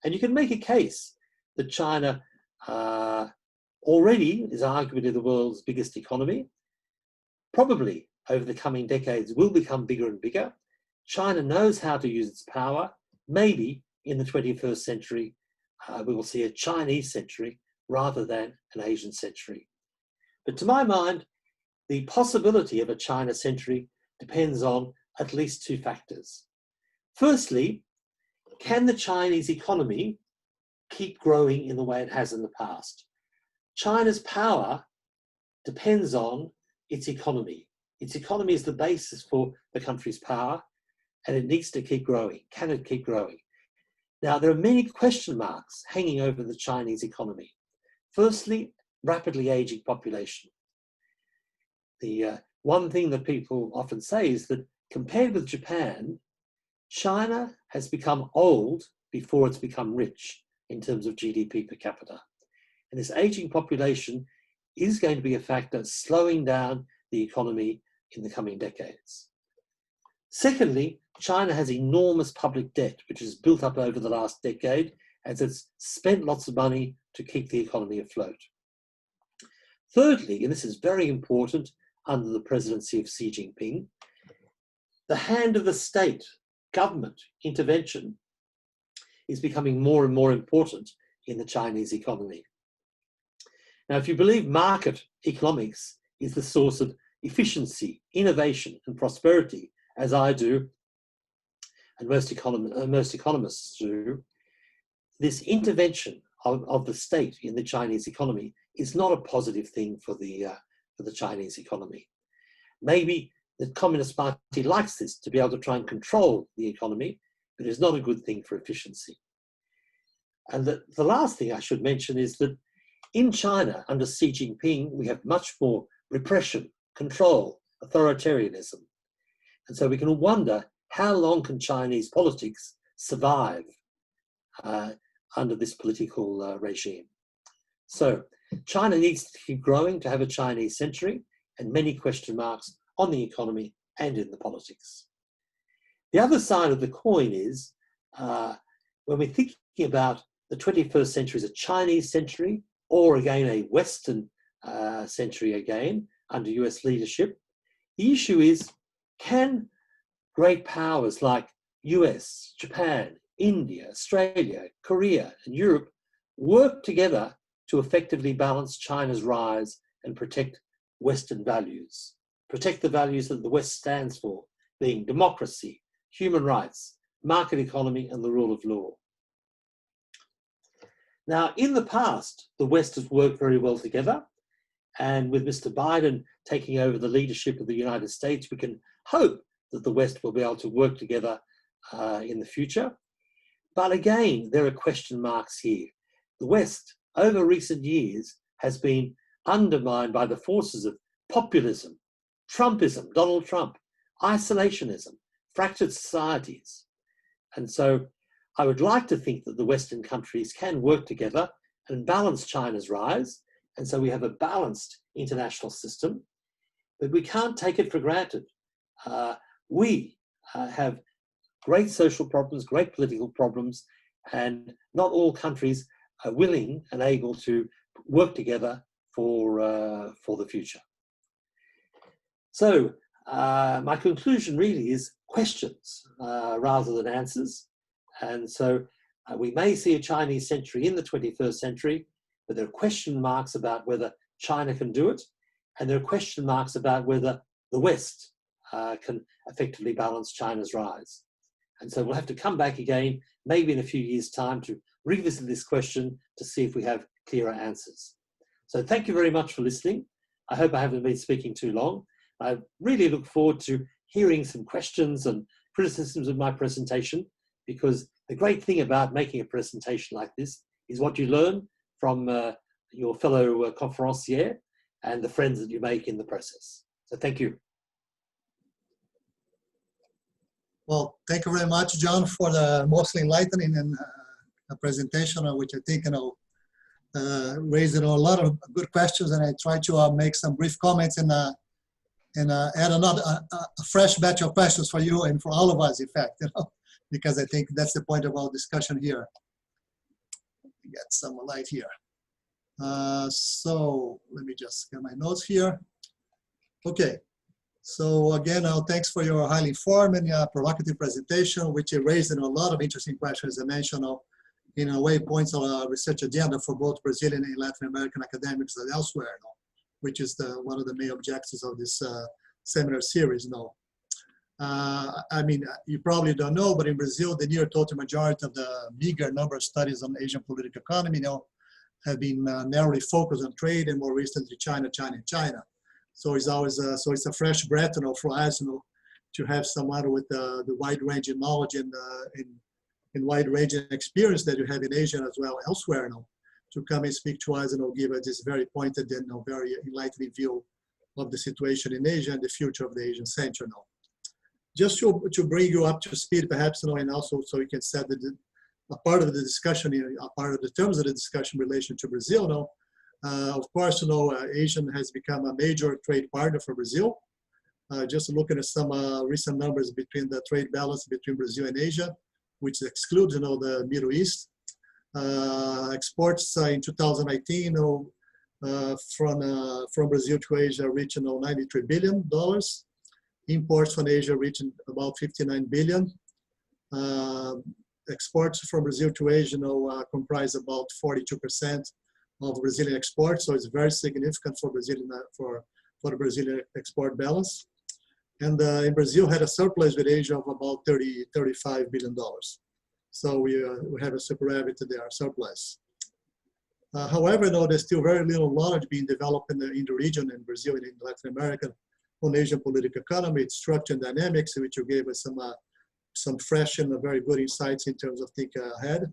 Speaker 2: And you can make a case that China already is arguably the world's biggest economy, probably over the coming decades will become bigger and bigger. China knows how to use its power. Maybe in the 21st century, we will see a Chinese century rather than an Asian century. But to my mind, the possibility of a China century depends on at least two factors. Firstly, can the Chinese economy keep growing in the way it has in the past? China's power depends on its economy. Its economy is the basis for the country's power, and it needs to keep growing. Can it keep growing? Now, there are many question marks hanging over the Chinese economy. Firstly, rapidly aging population. The one thing that people often say is that compared with Japan, China has become old before it's become rich in terms of GDP per capita. And this aging population is going to be a factor slowing down the economy in the coming decades. Secondly, China has enormous public debt, which has built up over the last decade as it's spent lots of money to keep the economy afloat. Thirdly, and this is very important under the presidency of Xi Jinping, the hand of the state, government intervention is becoming more and more important in the Chinese economy. Now, if you believe market economics is the source of efficiency, innovation, and prosperity, as I do, and most economists do, this intervention of the state in the Chinese economy is not a positive thing for the Chinese economy. Maybe the Communist Party likes this to be able to try and control the economy, but it's not a good thing for efficiency. And the last thing I should mention is that in China, under Xi Jinping, we have much more repression, control, authoritarianism. And so we can wonder, how long can Chinese politics survive under this political regime? So China needs to keep growing to have a Chinese century, and many question marks on the economy and in the politics. The other side of the coin is, when we're thinking about the 21st century as a Chinese century, or again a Western century again, under US leadership, the issue is, can great powers like US, Japan, India, Australia, Korea, and Europe work together to effectively balance China's rise and protect Western values, protect the values that the West stands for, being democracy, human rights, market economy, and the rule of law. Now, in the past, the West has worked very well together, and with Mr. Biden taking over the leadership of the United States, we can hope that the West will be able to work together in the future. But again, there are question marks here. The West, over recent years, has been undermined by the forces of populism, Trumpism, Donald Trump, isolationism, fractured societies. And so I would like to think that the Western countries can work together and balance China's rise. And so we have a balanced international system, but we can't take it for granted. We have great social problems, great political problems, and not all countries are willing and able to work together for the future. So my conclusion really is questions rather than answers. And so we may see a Chinese century in the 21st century, but there are question marks about whether China can do it, and there are question marks about whether the West can effectively balance China's rise. And so we'll have to come back again, maybe in a few years' time, to revisit this question to see if we have clearer answers. So thank you very much for listening. I hope I haven't been speaking too long. I really look forward to hearing some questions and criticisms of my presentation, because the great thing about making a presentation like this is what you learn from your fellow conferencier and the friends that you make in the process. So thank you.
Speaker 3: Well, thank you very much, John, for the mostly enlightening and presentation, which I think raised a lot of good questions, and I try to make some brief comments and add a fresh batch of questions for you and for all of us, in fact, because I think that's the point of our discussion here. Get some light here. So let me just get my notes here. Okay. So again, thanks for your highly informed and provocative presentation, which raised a lot of interesting questions. I mentioned, in a way, points on a research agenda for both Brazilian and Latin American academics and elsewhere. which is one of the main objectives of this seminar series now. I mean, you probably don't know, but in Brazil, the near total majority of the bigger number of studies on Asian political economy now have been narrowly focused on trade, and more recently China. So it's always so it's a fresh breath, you know, for us, you know, to have someone with the wide-ranging knowledge and wide-ranging experience that you have in Asia as well elsewhere, you know, to come and speak to us and, you know, give us this very pointed and, you know, very enlightening view of the situation in Asia and the future of the Asian Century now. Just to bring you up to speed, perhaps, you know, and also so you can set a part of the discussion, you know, a part of the terms of the discussion in relation to Brazil now. Of course, you know, Asia has become a major trade partner for Brazil. Just looking at some recent numbers between the trade balance between Brazil and Asia, which excludes, you know, the Middle East. Exports in 2019, you know, from Brazil to Asia reached, you know, $93 billion. Imports from Asia reaching about 59 billion. Exports from Brazil to Asia, you know, comprise about 42% of Brazilian exports, so it's very significant for Brazilian for the Brazilian export balance. And in Brazil had a surplus with Asia of about $35 billion. So we have a superavit there, surplus. However, though, there's still very little knowledge being developed in the region, in Brazil and in Latin America, on Asian political economy, its structure and dynamics, which you gave us some fresh and very good insights in terms of thinking ahead.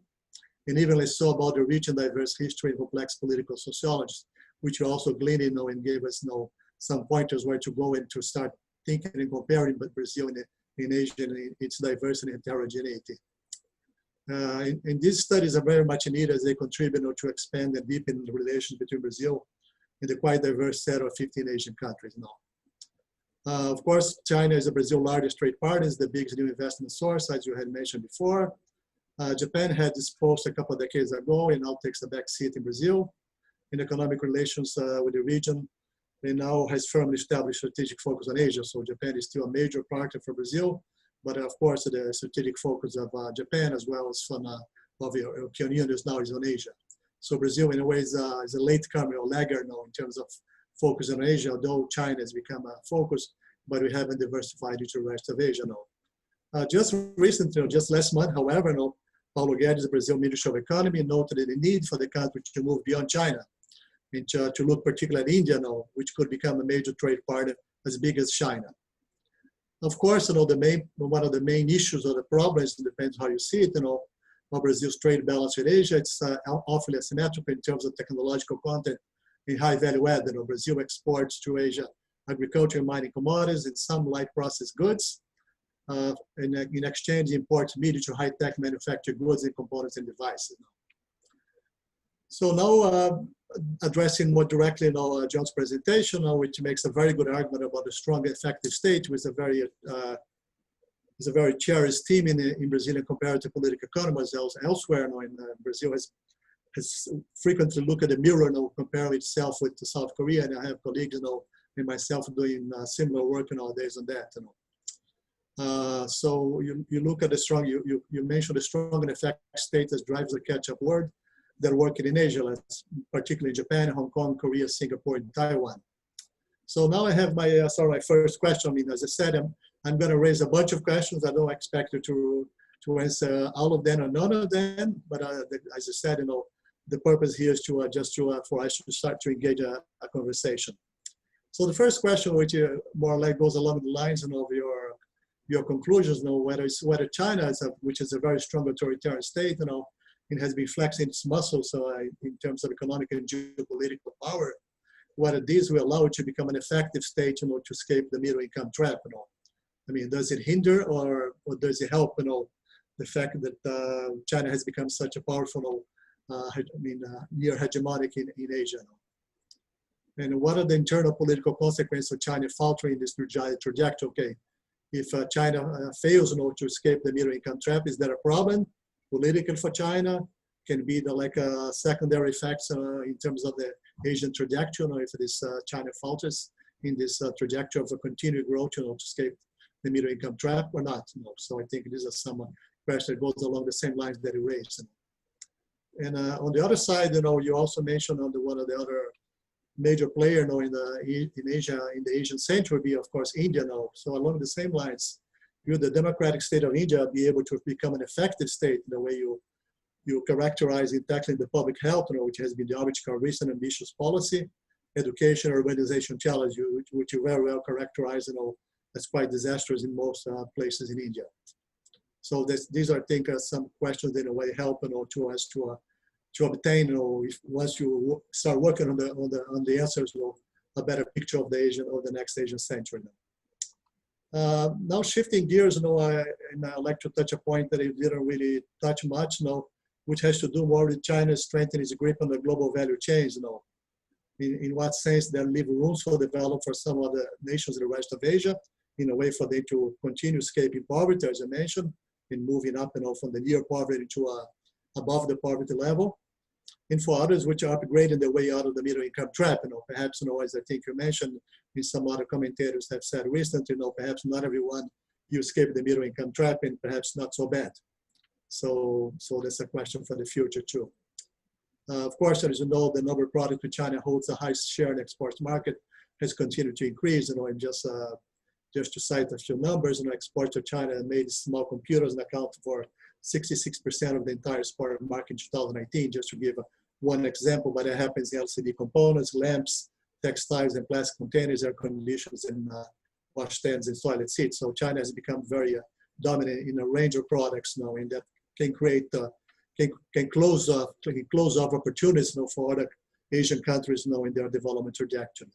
Speaker 3: And even less so about the rich and diverse history and complex political sociology, which you also gleaned, you know, and gave us, you know, some pointers where to go and to start thinking and comparing but Brazil in Asia and its diversity and heterogeneity. And these studies are very much needed as they contribute, you know, to expand and deepen the relations between Brazil and the quite diverse set of 15 Asian countries now. Of course, China is Brazil's largest trade partner, is the biggest new investment source, as you had mentioned before. Japan had this post a couple of decades ago and now takes the back seat in Brazil in economic relations with the region, and now has firmly established strategic focus on Asia. So Japan is still a major partner for Brazil, but of course the strategic focus of Japan as well as from of the European Union now is on Asia. So Brazil in a way is a latecomer or laggard now in terms of focus on Asia, although China has become a focus, but we haven't diversified into the rest of Asia now. Just recently, just last month, however, now, Paulo Guedes, the Brazil Minister of Economy, noted the need for the country to move beyond China and to look particularly at India now, which could become a major trade partner as big as China. Of course, you know, one of the main issues or the problems, depends how you see it, you know, of Brazil's trade balance with Asia, it's awfully asymmetrical in terms of technological content in high value add. You know, Brazil exports to Asia agriculture and mining commodities and some light processed goods. In exchange, imports medium to high-tech manufactured goods and components and devices. So now, addressing more directly, you know, John's presentation, which makes a very good argument about a strong, effective state, with a very cherished theme in Brazilian comparative political economy as elsewhere. You know, in Brazil has frequently looked at the mirror, you know, comparing itself with South Korea, and I have colleagues, you know, and myself doing similar work nowadays on that. You know. So you look at the strong, you mentioned the strong and effective state as drives the catch-up word that are working in Asia, particularly Japan, Hong Kong, Korea, Singapore, and Taiwan. So now I have my my first question. I mean, as I said, I'm going to raise a bunch of questions. I don't expect you to answer all of them or none of them, but as I said, you know, the purpose here is to for us to start to engage a conversation. So the first question, which more or less goes along the lines, you know, of your conclusions, you know, whether China which is a very strong authoritarian state, you know, it has been flexing its muscles in terms of economic and geopolitical power, whether this will allow it to become an effective state, you know, to escape the middle income trap, you know. I mean, does it hinder or does it help, you know, the fact that China has become such a powerful, near hegemonic in Asia, you know? And what are the internal political consequences of China faltering this trajectory? Okay, if China fails, you know, to escape the middle income trap, is that a problem politically for China? Can be the secondary effects in terms of the Asian trajectory, you know, if this China falters in this trajectory of a continued growth, you know, to escape the middle income trap or not? You know? So I think these are some questions that goes along the same lines that you raised. And on the other side, you know, you also mentioned on one of the other major player now in Asia, in the Asian century, would be of course India now. So along the same lines, will the democratic state of India be able to become an effective state in the way you characterize in tackling the public health, which has been the object of recent ambitious policy, education, urbanization challenge, which you very well characterize, as quite disastrous in most places in India. So these are, I think, some questions that in a way help to us to obtain, if once you start working on the answers, a better picture of the next Asian century. Now shifting gears, and I'd like to touch a point that I didn't really touch much, which has to do more with China strengthening its grip on the global value chains. In what sense there leave rooms for development for some of the nations in the rest of Asia, in a way for them to continue escaping poverty, as I mentioned, and moving up from the near poverty to above the poverty level. And for others which are upgrading their way out of the middle income trap, perhaps, as I think you mentioned, and some other commentators have said recently, perhaps not everyone you escape the middle income trap, and perhaps not so bad. So that's a question for the future too. Of course, as you know, the number of products which China holds the highest share in the exports market has continued to increase. And just to cite a few numbers, exports to China made small computers and account for 66% of the entire export market in 2019, just to give one example, but it happens in LCD components, lamps, textiles and plastic containers, air conditioners, and washstands and toilet seats. So China has become very dominant in a range of products now, and that can create, can close off opportunities for other Asian countries in their development trajectory.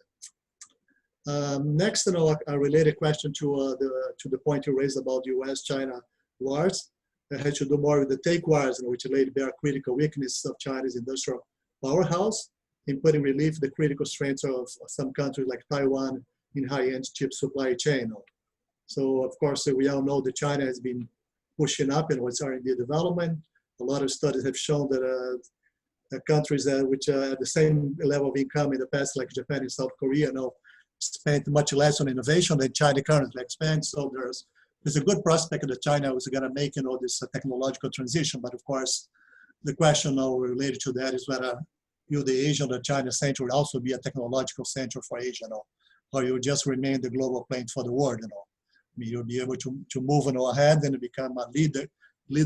Speaker 3: Next, a related question to the point you raised about U.S.-China wars. It has to do more with the take wars, which laid bare critical weaknesses of China's industrial powerhouse, in putting relief the critical strengths of some countries like Taiwan in high-end chip supply chain. So, of course, we all know that China has been pushing up in its R&D development. A lot of studies have shown that countries which at the same level of income in the past, like Japan and South Korea, now spent much less on innovation than China currently spends. So there's a good prospect that China was going to make this technological transition. But of course, the question now related to that is whether the Asian or China center would also be a technological center for Asia, or you just remain the global plane for the world. You'll be able to move ahead and become a lead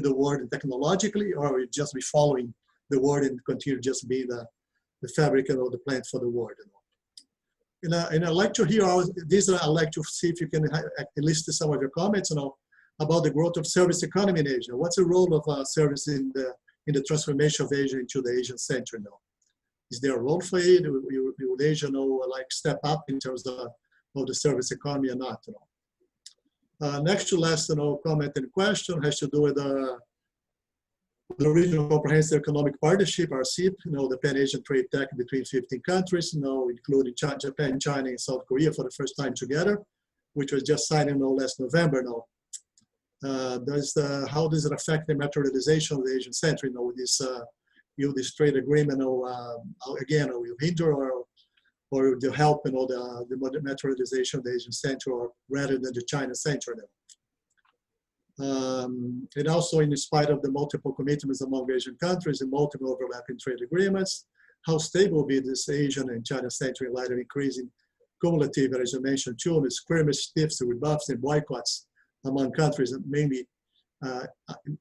Speaker 3: the world technologically, or you just be following the world and continue just being the fabric the plane for the world. And I'd like to hear this. I'd like to see if you can list some of your comments about the growth of service economy in Asia. What's the role of service in the transformation of Asia into the Asian center now? Is there a role for it? Would Asia step up in terms of the service economy or not? Next to last comment and question has to do with the Regional Comprehensive Economic Partnership, RCEP, the Pan-Asian Trade Pact between 15 countries, including Japan, China, and South Korea for the first time together, which was just signed last November. How does it affect the materialization of the Asian center? With this trade agreement, again, will hinder or will help the materialization of the Asian center, or rather than the China center? And also, in spite of the multiple commitments among Asian countries and multiple overlapping trade agreements, how stable will be this Asian and China center in light of increasing cumulative, as you mentioned, too, with skirmish, stiffs, rebuffs, and boycotts among countries, and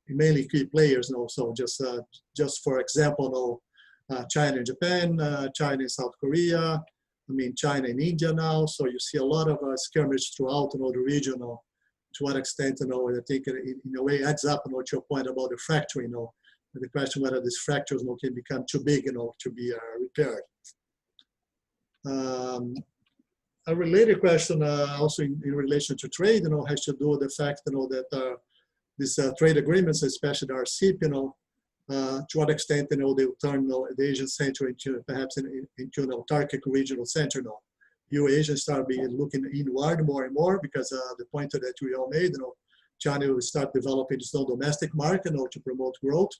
Speaker 3: mainly key players. So just for example, China and Japan, China and South Korea, China and India now. So you see a lot of skirmish throughout the region. To what extent, I think in a way adds up to your point about the fracturing, the question whether these fractures can become too big, to be repaired. A related question also in relation to trade, has to do with the fact, that these trade agreements, especially the RCEP, to what extent, they will turn the Asian center into perhaps into an autarkic regional center. You Asians start looking inward more and more, because the point that we all made, China will start developing its own domestic market, to promote growth,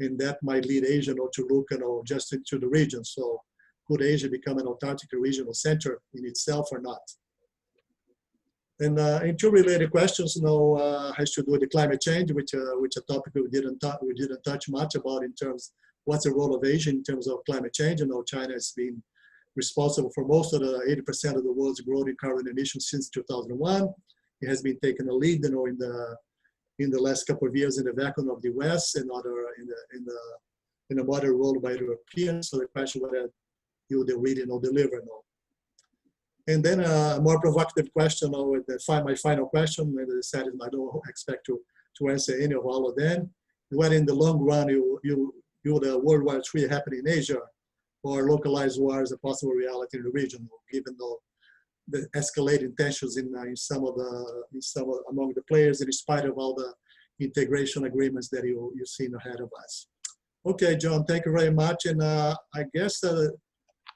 Speaker 3: and that might lead Asia to look, just into the region. So, could Asia become an autarkic regional center in itself or not? And two related questions, has to do with the climate change, which a topic we didn't touch much about in terms what's the role of Asia in terms of climate change. China has been responsible for most of the 80% of the world's growth in carbon emissions since 2001. It has been taking a lead, you know, in the last couple of years in the vacuum of the US and other in the modern world by Europeans. So the question whether you will really deliver or not. And then a more provocative question, or my final question, and I decided I don't expect to answer any of all of them. Whether in the long run you the World War III happening in Asia, or localized wars a possible reality in the region, given the escalating tensions among the players, in spite of all the integration agreements that you've seen ahead of us. Okay, John, thank you very much. And I guess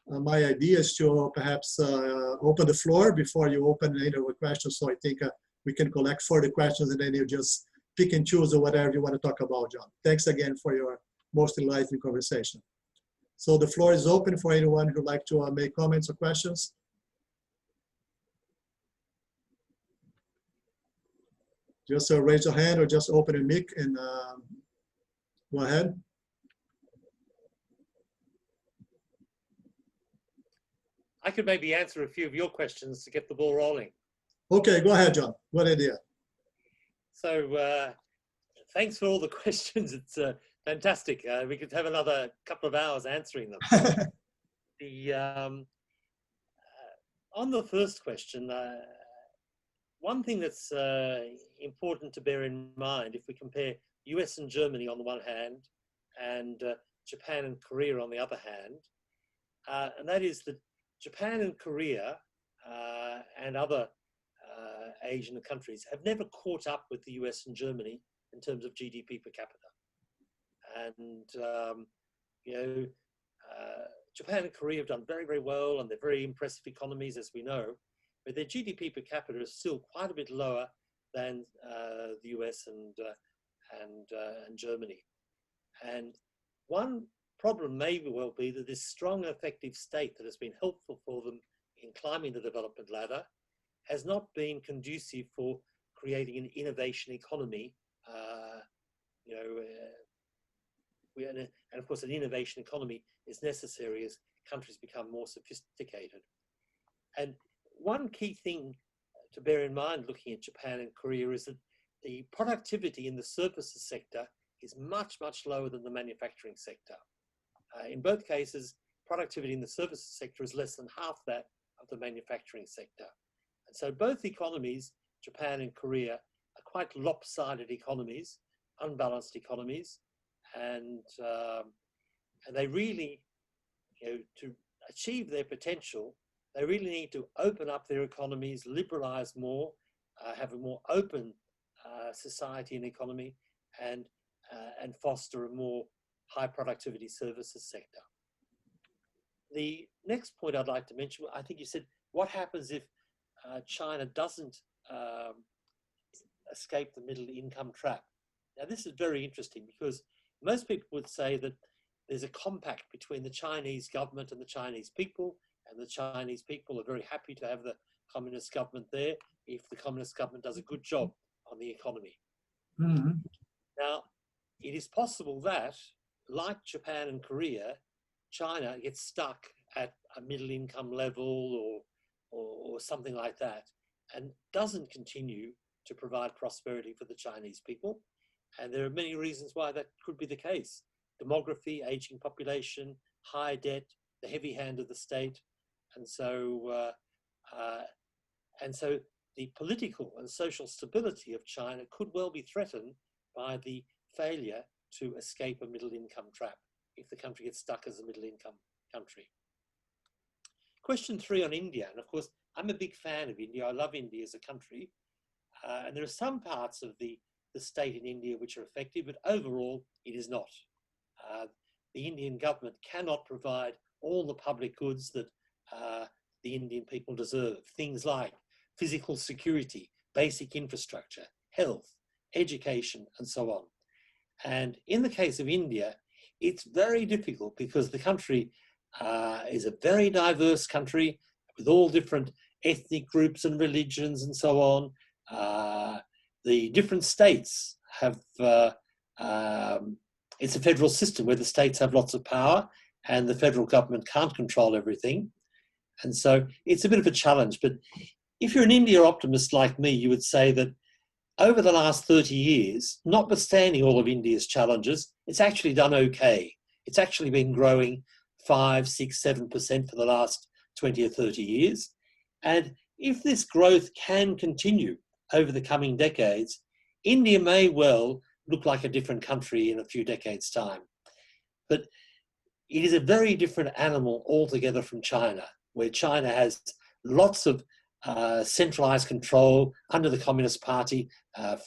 Speaker 3: my idea is to perhaps open the floor before you open any of the questions. So I think we can collect further questions and then you just pick and choose or whatever you want to talk about, John. Thanks again for your most enlightening conversation. So the floor is open for anyone who'd like to make comments or questions. Just raise your hand or just open your mic and go ahead.
Speaker 2: I could maybe answer a few of your questions to get the ball rolling.
Speaker 3: Okay, go ahead, John. Good idea.
Speaker 2: So thanks for all the questions. It's fantastic. We could have another couple of hours answering them. On the first question, one thing that's important to bear in mind, if we compare US and Germany on the one hand, and Japan and Korea on the other hand, and that is that Japan and Korea and other Asian countries have never caught up with the US and Germany in terms of GDP per capita. And, Japan and Korea have done very, very well, and they're very impressive economies, as we know, but their GDP per capita is still quite a bit lower than the US and Germany. And one problem may well be that this strong, effective state that has been helpful for them in climbing the development ladder has not been conducive for creating an innovation economy. And of course, an innovation economy is necessary as countries become more sophisticated. And one key thing to bear in mind looking at Japan and Korea is that the productivity in the services sector is much, much lower than the manufacturing sector. In both cases, productivity in the services sector is less than half that of the manufacturing sector. And so both economies, Japan and Korea, are quite lopsided economies, unbalanced economies, and they really, to achieve their potential, they really need to open up their economies, liberalize more, have a more open society and economy, and foster a more high productivity services sector. The next point I'd like to mention, I think you said, what happens if China doesn't escape the middle income trap? Now this is very interesting because most people would say that there's a compact between the Chinese government and the Chinese people, and the Chinese people are very happy to have the communist government there if the communist government does a good job on the economy. Mm-hmm. Now, it is possible that, like Japan and Korea, China gets stuck at a middle income level or something like that, and doesn't continue to provide prosperity for the Chinese people. And there are many reasons why that could be the case. Demography, aging population, high debt, the heavy hand of the state. And so the political and social stability of China could well be threatened by the failure to escape a middle income trap if the country gets stuck as a middle income country. Question 3 on India. And of course, I'm a big fan of India. I love India as a country. And there are some parts of the state in India which are effective, but overall it is not. The Indian government cannot provide all the public goods that the Indian people deserve. Things like physical security, basic infrastructure, health, education, and so on. And in the case of India, it's very difficult because the country is a very diverse country with all different ethnic groups and religions and so on. The different states have, it's a federal system where the states have lots of power and the federal government can't control everything. And so it's a bit of a challenge. But if you're an India optimist like me, you would say that over the last 30 years, notwithstanding all of India's challenges, it's actually done okay. It's actually been growing 5, 6, 7% for the last 20 or 30 years. And if this growth can continue over the coming decades, India may well look like a different country in a few decades' time. But it is a very different animal altogether from China, where China has lots of centralized control under the Communist Party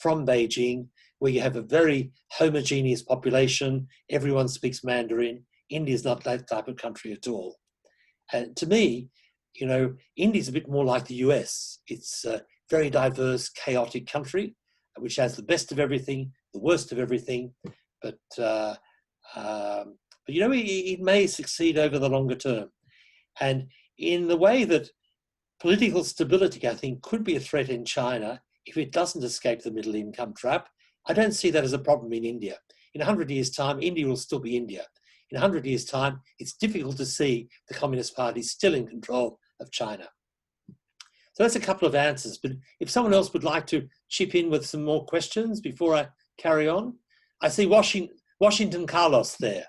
Speaker 2: from Beijing, where you have a very homogeneous population, everyone speaks Mandarin. India is not that type of country at all. And to me, you know, India is a bit more like the US. It's a very diverse, chaotic country, which has the best of everything, the worst of everything, but you know, it may succeed over the longer term. And in the way that political stability, I think, could be a threat in China if it doesn't escape the middle income trap, I don't see that as a problem in India. In 100 years' time, India will still be India. In 100 years' time, it's difficult to see the Communist Party still in control of China. So that's a couple of answers, but if someone else would like to chip in with some more questions before I carry on. I see Washington Carlos there.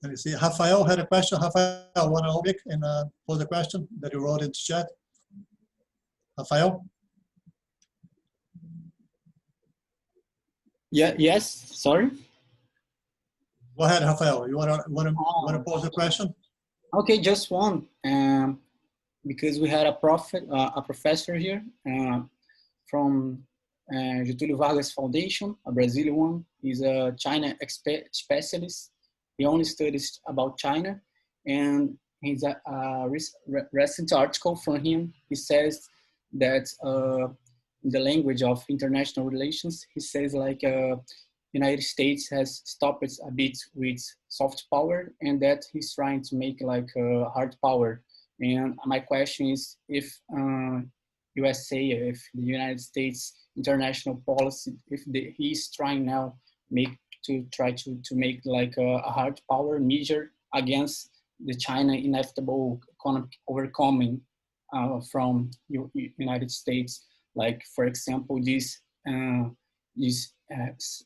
Speaker 3: Let me see. Rafael had a question. Rafael, want to open and pose a question that you wrote in the chat? Rafael?
Speaker 4: Yeah. Yes. Sorry.
Speaker 3: Go ahead, Rafael. You want to pose a question?
Speaker 4: Okay, just one. Because we had a professor here from Getúlio Vargas Foundation, a Brazilian one. He's a China specialist. He only studies about China, and he's a recent article from him. He says that in the language of international relations, he says like United States has stopped a bit with soft power, and that he's trying to make like hard power. And my question is, if USA, if the United States international policy, if he's trying now to make like a hard power measure against the China inevitable economic overcoming from United States, like for example these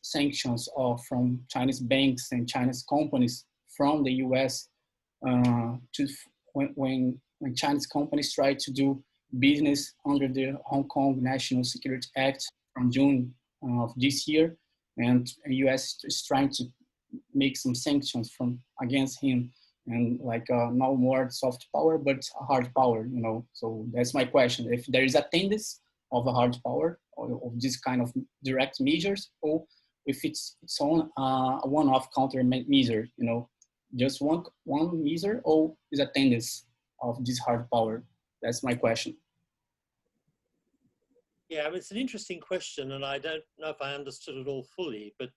Speaker 4: sanctions from Chinese banks and Chinese companies from the US to when Chinese companies try to do business under the Hong Kong National Security Act from June of this year, and the US is trying to make some sanctions against him, and like no more soft power but hard power, you know. So that's my question: if there is a tendency of a hard power or of this kind of direct measures, or if it's on a one-off counter measure, you know, just one measure, or is a tendency of this hard power? That's my question.
Speaker 2: Yeah, I mean, it's an interesting question, and I don't know if I understood it all fully, but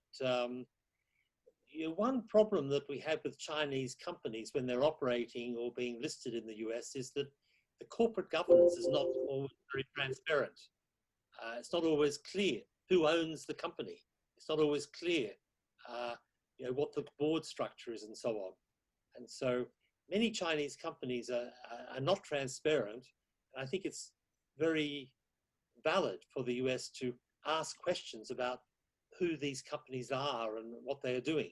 Speaker 2: one problem that we have with Chinese companies when they're operating or being listed in the US is that the corporate governance is not always very transparent. It's not always clear who owns the company. It's not always clear you know, what the board structure is and so on. And so many Chinese companies are not transparent. And I think it's very valid for the US to ask questions about who these companies are and what they are doing.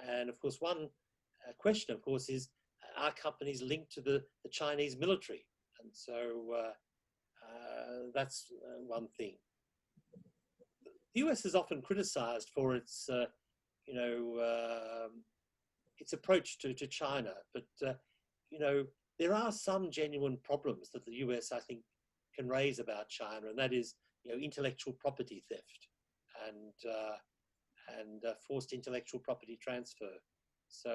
Speaker 2: And of course, one question, of course, is, are companies linked to the Chinese military? And so that's one thing. The US is often criticized for its, you know, its approach to China, but you know, there are some genuine problems that the US, I think, can raise about China, and that is, you know, intellectual property theft and forced intellectual property transfer. So,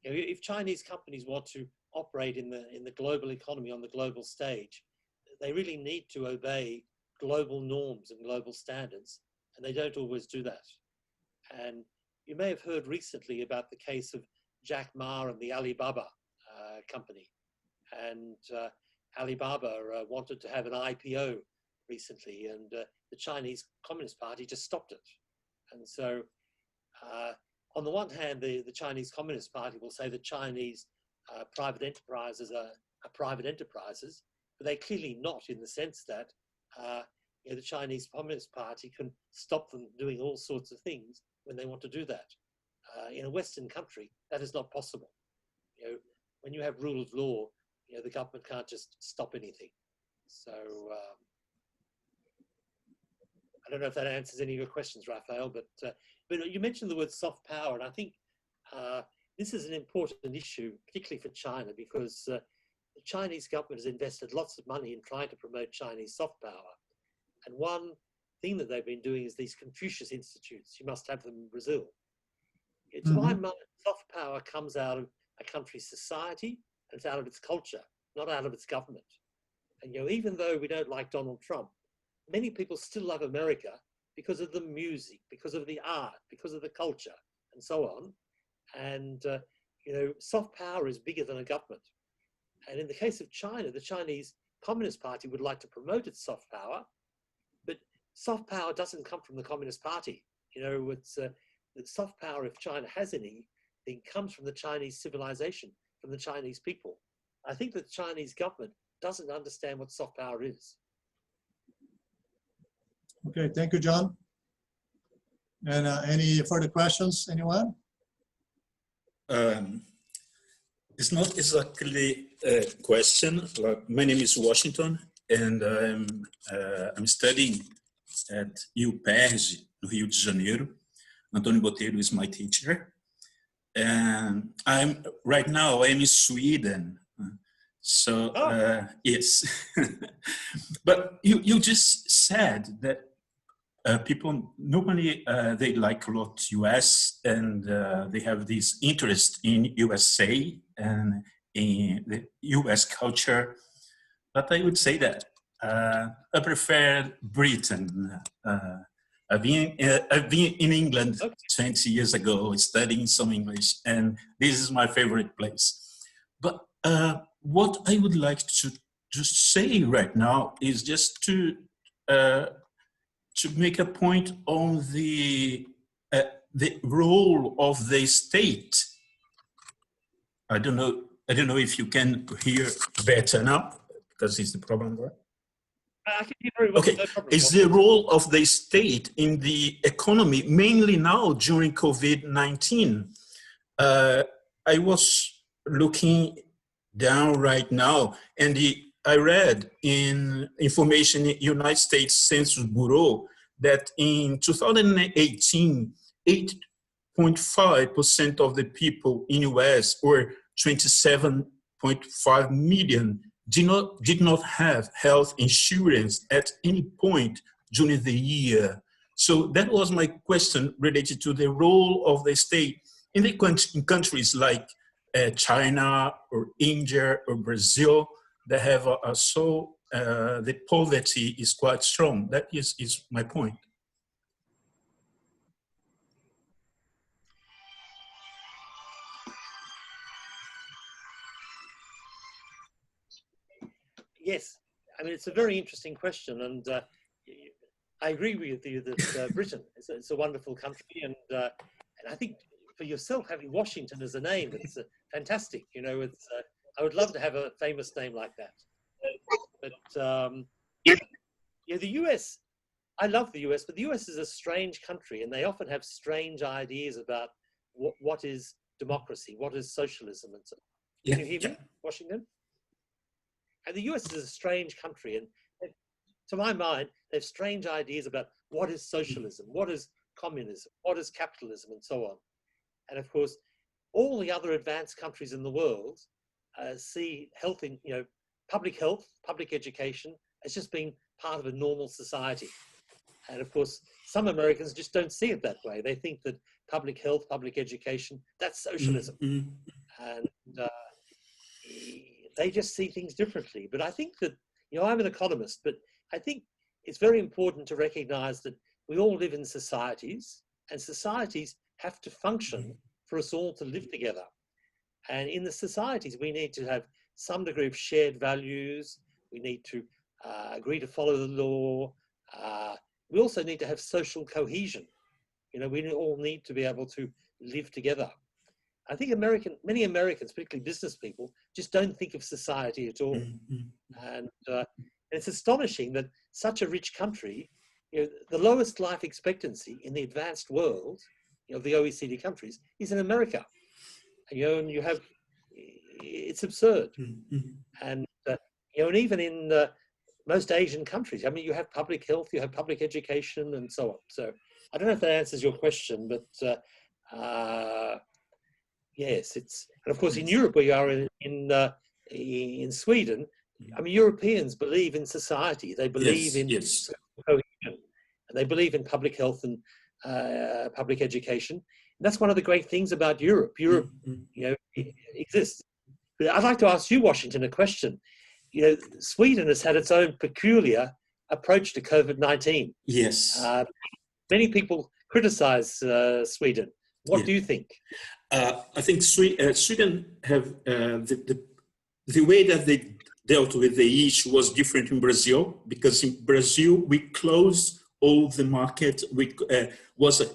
Speaker 2: you know, if Chinese companies want to operate in the global economy on the global stage, they really need to obey global norms and global standards, and they don't always do that. And you may have heard recently about the case of Jack Ma and the Alibaba company. And Alibaba wanted to have an IPO recently, and the Chinese Communist Party just stopped it. And so on the one hand, the Chinese Communist Party will say that Chinese private enterprises are private enterprises, but they're clearly not, in the sense that you know, the Chinese Communist Party can stop them doing all sorts of things when they want to do that. In a Western country, that is not possible. You know, when you have rule of law, you know, the government can't just stop anything. So I don't know if that answers any of your questions, Raphael, but you mentioned the word soft power, and I think this is an important issue, particularly for China, because the Chinese government has invested lots of money in trying to promote Chinese soft power. And one thing that they've been doing is these Confucius Institutes. You must have them in Brazil. To my mind, soft power comes out of a country's society, and it's out of its culture, not out of its government. And you know, even though we don't like Donald Trump, many people still love America because of the music, because of the art, because of the culture, and so on. And you know, soft power is bigger than a government. And in the case of China, the Chinese Communist Party would like to promote its soft power, but soft power doesn't come from the Communist Party. You know, it's the soft power, if China has anything, comes from the Chinese civilization, from the Chinese people. I think that the Chinese government doesn't understand what soft power is.
Speaker 3: Okay, thank you, John. And any further questions, anyone?
Speaker 5: It's not exactly a question. My name is Washington, and I'm studying at IUPERJ, no Rio de Janeiro. Antônio Botelho is my teacher. And right now I'm in Sweden. So, yes. But you just said that people normally they like a lot US, and they have this interest in USA and in the US culture. But I would say that I prefer Britain. I've been in England 20 years ago studying some English, and this is my favorite place. But what I would like to just say right now is just to make a point on the role of the state. I don't know if you can hear better now, because it's the problem, right?
Speaker 2: I can hear very well.
Speaker 5: Okay,
Speaker 2: no problem.
Speaker 5: is the role of the state in the economy, mainly now during COVID-19. I was looking down right now, and I read in information in United States Census Bureau that in 2018, 8.5% of the people in US, or 27.5 million, did not have health insurance at any point during the year. So that was my question related to the role of the state in countries like China or India or Brazil that have the poverty is quite strong. That is my point.
Speaker 2: Yes, I mean, it's a very interesting question, and I agree with you that Britain is a wonderful country, and I think for yourself, having Washington as a name, it's fantastic. You know, I would love to have a famous name like that. But yeah, the US, I love the US, but the US is a strange country, and they often have strange ideas about what is democracy, what is socialism, and so.
Speaker 5: Yeah.
Speaker 2: Can you hear me, Washington? And the US is a strange country, and to my mind, they have strange ideas about what is socialism, what is communism, what is capitalism, and so on. And of course, all the other advanced countries in the world see health in, public health, public education as just being part of a normal society. And of course, some Americans just don't see it that way. They think that public health, public education, that's socialism. And they just see things differently. But I think that, I'm an economist, but I think it's very important to recognize that we all live in societies, and societies have to function for us all to live together. And in the societies, we need to have some degree of shared values. We need to agree to follow the law. We also need to have social cohesion. We all need to be able to live together. I think many Americans, particularly business people, just don't think of society at all. And it's astonishing that such a rich country, the lowest life expectancy in the advanced world, of the OECD countries, is in America. And you have, it's absurd. And and even in most Asian countries, I mean, you have public health, you have public education, and so on. So I don't know if that answers your question, but yes, and of course in Europe, where you are in Sweden, I mean, Europeans believe in society. They believe in cohesion, and they believe in public health and public education. And that's one of the great things about Europe. Europe, exists. But I'd like to ask you, Washington, a question. Sweden has had its own peculiar approach to COVID-19.
Speaker 5: Yes.
Speaker 2: Many people criticize Sweden. What do you think?
Speaker 5: I think Sweden have the way that they dealt with the issue was different in Brazil, because in Brazil we closed all the market. We was a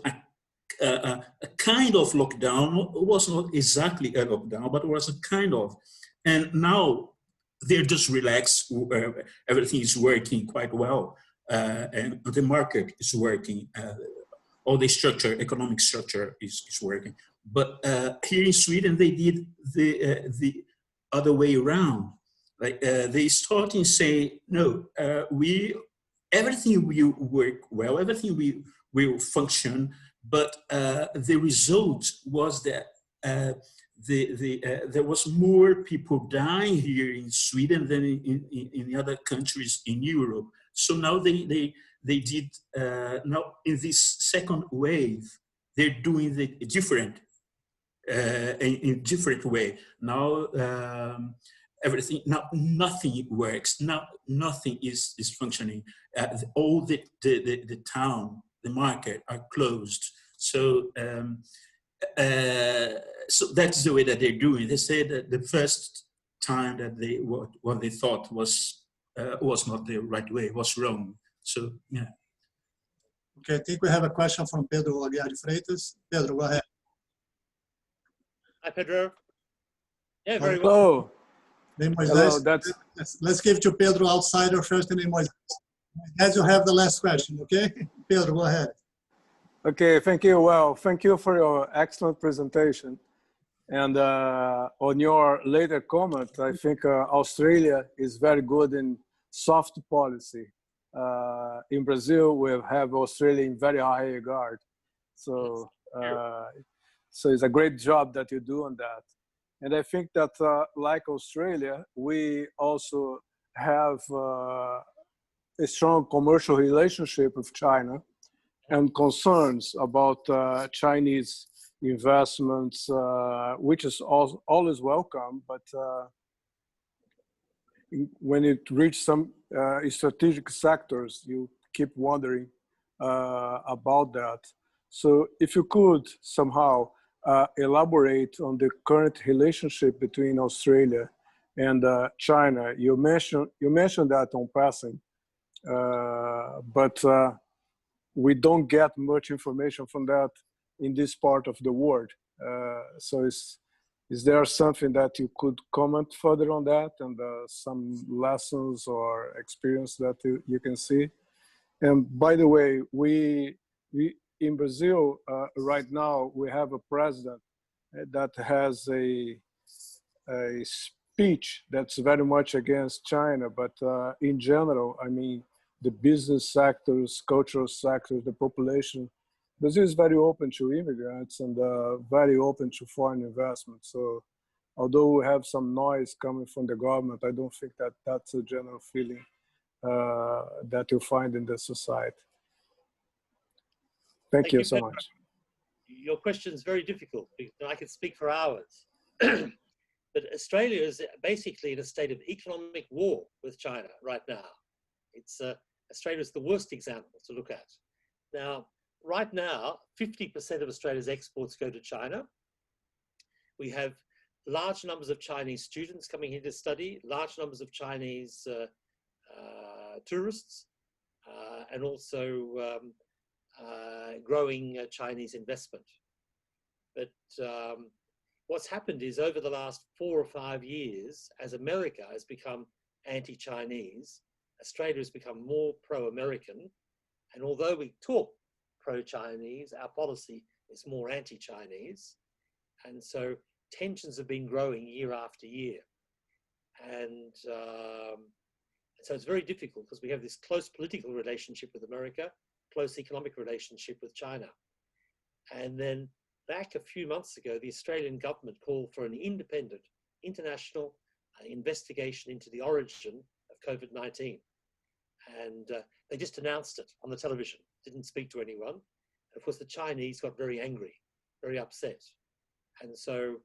Speaker 5: kind of lockdown. It was not exactly a lockdown, but it was a kind of. And now they're just relaxed. Everything is working quite well, and the market is working. All the structure, economic structure is working. But here in Sweden, they did the other way around. Like they start and say, no, everything will work well, everything will function. But the result was that there was more people dying here in Sweden than in the other countries in Europe. So now they did, now in this second wave, they're doing the different, in different way. Now everything, now nothing works, now nothing is functioning. All the town, the market are closed. So so that's the way that they're doing. They say that the first time that what they thought was not the right way, was wrong. So yeah.
Speaker 3: Okay, I think we have a question from Pedro Aguiar de Freitas. Pedro, go ahead.
Speaker 2: Hi, Pedro. Yeah, very well.
Speaker 3: Hello. Let's give to Pedro outsider first, and then Moisés. As you have the last question, okay? Pedro, go ahead.
Speaker 6: Okay, thank you. Well, thank you for your excellent presentation. And on your later comment, I think Australia is very good in soft policy. In Brazil, we have Australia in very high regard. So, so it's a great job that you do on that. And I think that like Australia, we also have a strong commercial relationship with China, and concerns about Chinese investments, which is always welcome, but when it reaches some strategic sectors, you keep wondering about that. So if you could somehow elaborate on the current relationship between Australia and China. You mentioned that on passing, but we don't get much information from that in this part of the world. So is there something that you could comment further on that, and some lessons or experience that you can see? And by the way, we in Brazil right now, we have a president that has a speech that's very much against China, but in general, I mean, the business sectors, cultural sectors, the population, Brazil is very open to immigrants and very open to foreign investment. So although we have some noise coming from the government, I don't think that that's a general feeling that you find in the society. Thank you so much.
Speaker 2: Your question is very difficult. I could speak for hours. But Australia is basically in a state of economic war with China right now. It's Australia is the worst example to look at. Now, right now, 50% of Australia's exports go to China. We have large numbers of Chinese students coming here to study, large numbers of Chinese tourists, and also growing Chinese investment. But what's happened is over the last 4 or 5 years, as America has become anti-Chinese, Australia has become more pro-American. And although we talk pro-Chinese, our policy is more anti-Chinese. And so tensions have been growing year after year. And so it's very difficult because we have this close political relationship with America, close economic relationship with China. And then back a few months ago, the Australian government called for an independent international investigation into the origin of COVID-19. And they just announced it on the television, didn't speak to anyone. And of course, the Chinese got very angry, very upset. And so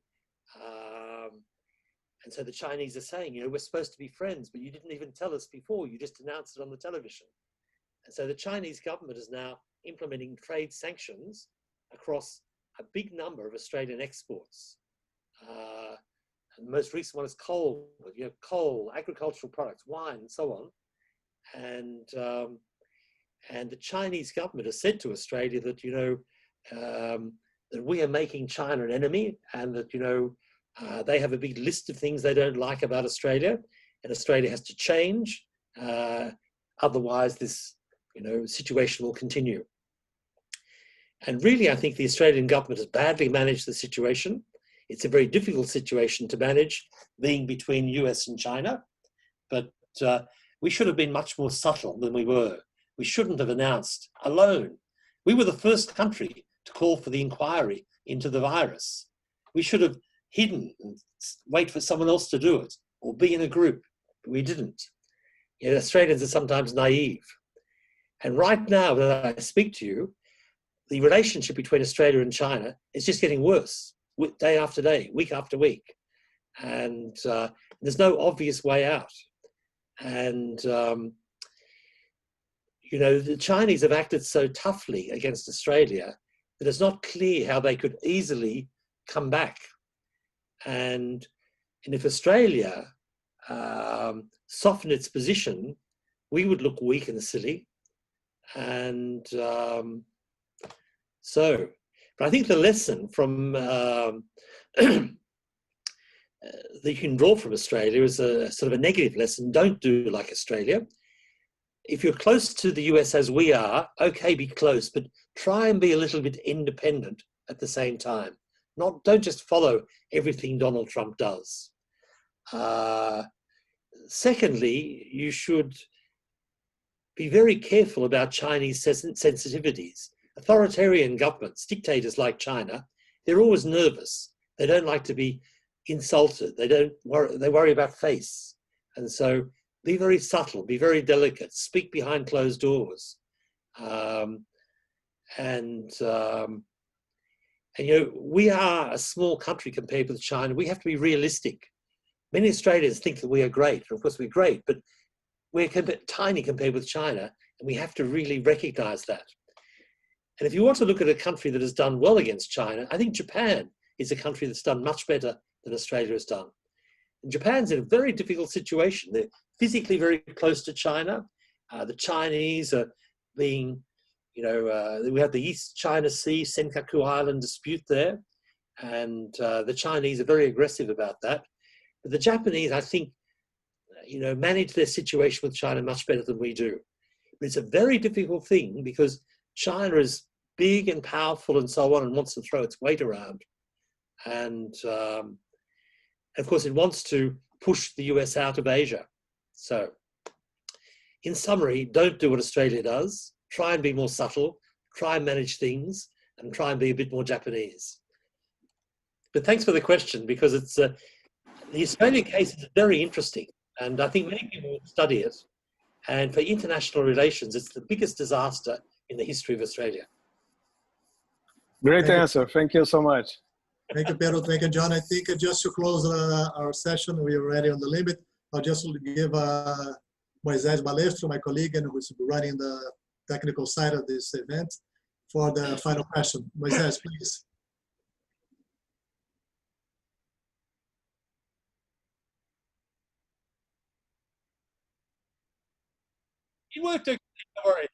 Speaker 2: the Chinese are saying, you know, we're supposed to be friends, but you didn't even tell us before, you just announced it on the television. And so the Chinese government is now implementing trade sanctions across a big number of Australian exports. And the most recent one is coal, you know, coal, agricultural products, wine, and so on. And the Chinese government has said to Australia that, you know, that we are making China an enemy, and that, you know, they have a big list of things they don't like about Australia, and Australia has to change. Otherwise, this, you know, situation will continue. And really, I think the Australian government has badly managed the situation. It's a very difficult situation to manage, being between US and China. But we should have been much more subtle than we were. We shouldn't have announced alone. We were the first country to call for the inquiry into the virus. We should have hidden and wait for someone else to do it, or be in a group, but we didn't. You know, Australians are sometimes naive. And right now that I speak to you, the relationship between Australia and China is just getting worse, day after day, week after week. And there's no obvious way out. And, you know, the Chinese have acted so toughly against Australia that it's not clear how they could easily come back. And if Australia softened its position, we would look weak and silly. And but I think the lesson from that you can draw from Australia is a sort of a negative lesson. Don't do like Australia. If you're close to the US as we are, okay, be close, but try and be a little bit independent at the same time. Don't just follow everything Donald Trump does. Secondly, you should be very careful about Chinese sensitivities. Authoritarian governments, dictators like China, they're always nervous. They don't like to be insulted. They worry about face. And so be very subtle, be very delicate, speak behind closed doors. And you know, we are a small country compared with China. We have to be realistic. Many Australians think that we are great. Of course, we're great, but we're tiny compared with China, and we have to really recognize that. And if you want to look at a country that has done well against China, I think Japan is a country that's done much better than Australia has done. And Japan's in a very difficult situation. They're physically very close to China. The Chinese are being, you know, we have the East China Sea, Senkaku Island dispute there. And the Chinese are very aggressive about that. But the Japanese, I think, you know, manage their situation with China much better than we do. But it's a very difficult thing because China is big and powerful and so on and wants to throw its weight around. And of course, it wants to push the US out of Asia. So in summary, don't do what Australia does. Try and be more subtle, try and manage things, and try and be a bit more Japanese. But thanks for the question, because it's the Australian case is very interesting, and I think many people will study it. And for international relations, it's the biggest disaster in the history of Australia.
Speaker 6: Great answer. Thank you so much.
Speaker 3: Thank you, Pedro. Thank you, John. I think just to close our session, we are already on the limit. I'll just give Moisés Balestro, my colleague, and who's running the technical side of this event, for the final question. Moisés, please.
Speaker 2: You worked okay, don't worry.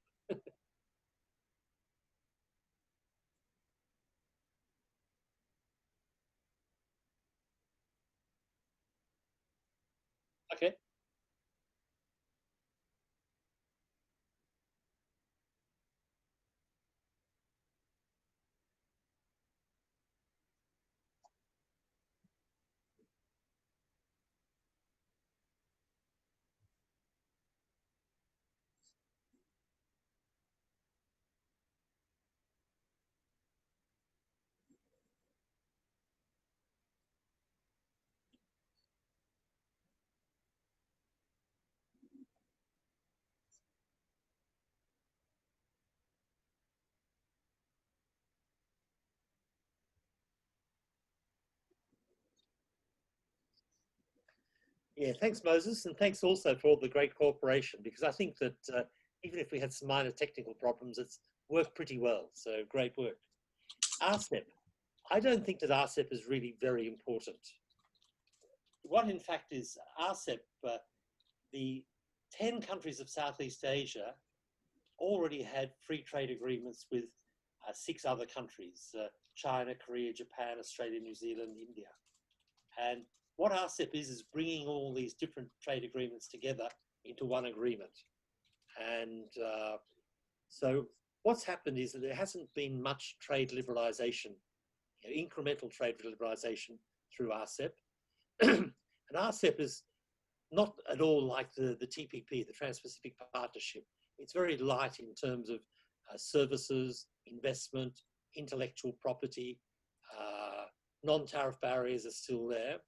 Speaker 2: Yeah, thanks, Moses, and thanks also for all the great cooperation, because I think that even if we had some minor technical problems, it's worked pretty well, so great work. RCEP. I don't think that RCEP is really very important. What in fact is RCEP, the 10 countries of Southeast Asia already had free trade agreements with 6 other countries, China, Korea, Japan, Australia, New Zealand, India. And what RCEP is bringing all these different trade agreements together into one agreement. And so what's happened is that there hasn't been much trade liberalization, incremental trade liberalization through RCEP. And RCEP is not at all like the TPP, the Trans-Pacific Partnership. It's very light in terms of services, investment, intellectual property, non-tariff barriers are still there.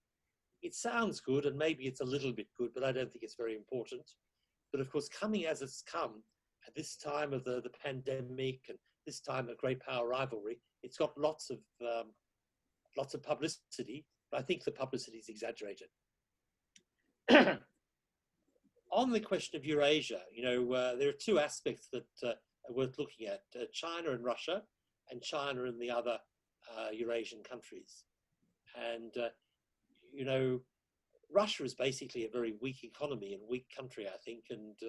Speaker 2: It sounds good, and maybe it's a little bit good, but I don't think it's very important. But of course, coming as it's come, at this time of the pandemic and this time of great power rivalry, it's got lots of publicity, but I think the publicity is exaggerated. On the question of Eurasia, there are 2 aspects that are worth looking at, China and Russia, and China and the other Eurasian countries. And Russia is basically a very weak economy and weak country, I think. And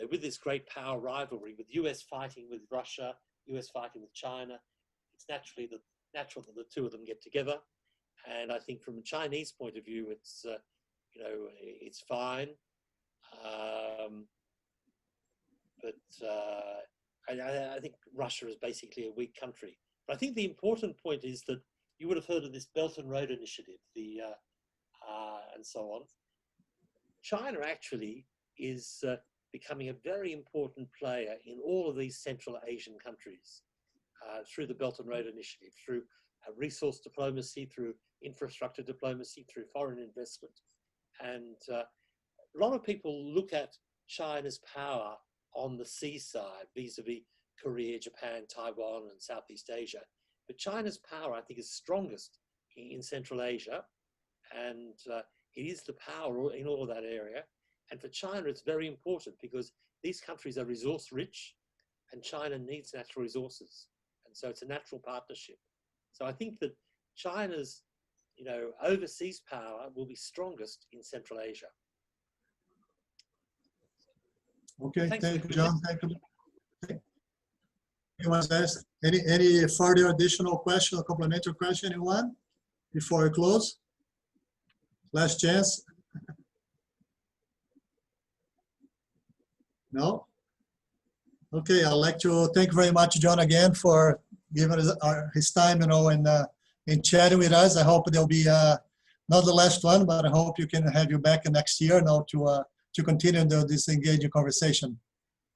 Speaker 2: with this great power rivalry, with US fighting with Russia, US fighting with China, it's natural that the 2 of them get together. And I think from a Chinese point of view, it's it's fine. I think Russia is basically a weak country. But I think the important point is that you would have heard of this Belt and Road Initiative, and so on. China actually is becoming a very important player in all of these Central Asian countries through the Belt and Road Initiative, through resource diplomacy, through infrastructure diplomacy, through foreign investment. And a lot of people look at China's power on the seaside, vis-a-vis Korea, Japan, Taiwan, and Southeast Asia. But China's power, I think, is strongest in Central Asia, and it is the power in all of that area. And for China, it's very important because these countries are resource rich, and China needs natural resources. And so it's a natural partnership. So I think that China's, overseas power will be strongest in Central Asia.
Speaker 3: Okay, thank you, John. Thank you. Anyone else? Any further additional question or complementary question, anyone? Before we close? Last chance. No? Okay, I'd like to thank very much John again for giving us his time, in chatting with us. I hope there'll be not the last one, but I hope you can have you back next year to continue this engaging conversation,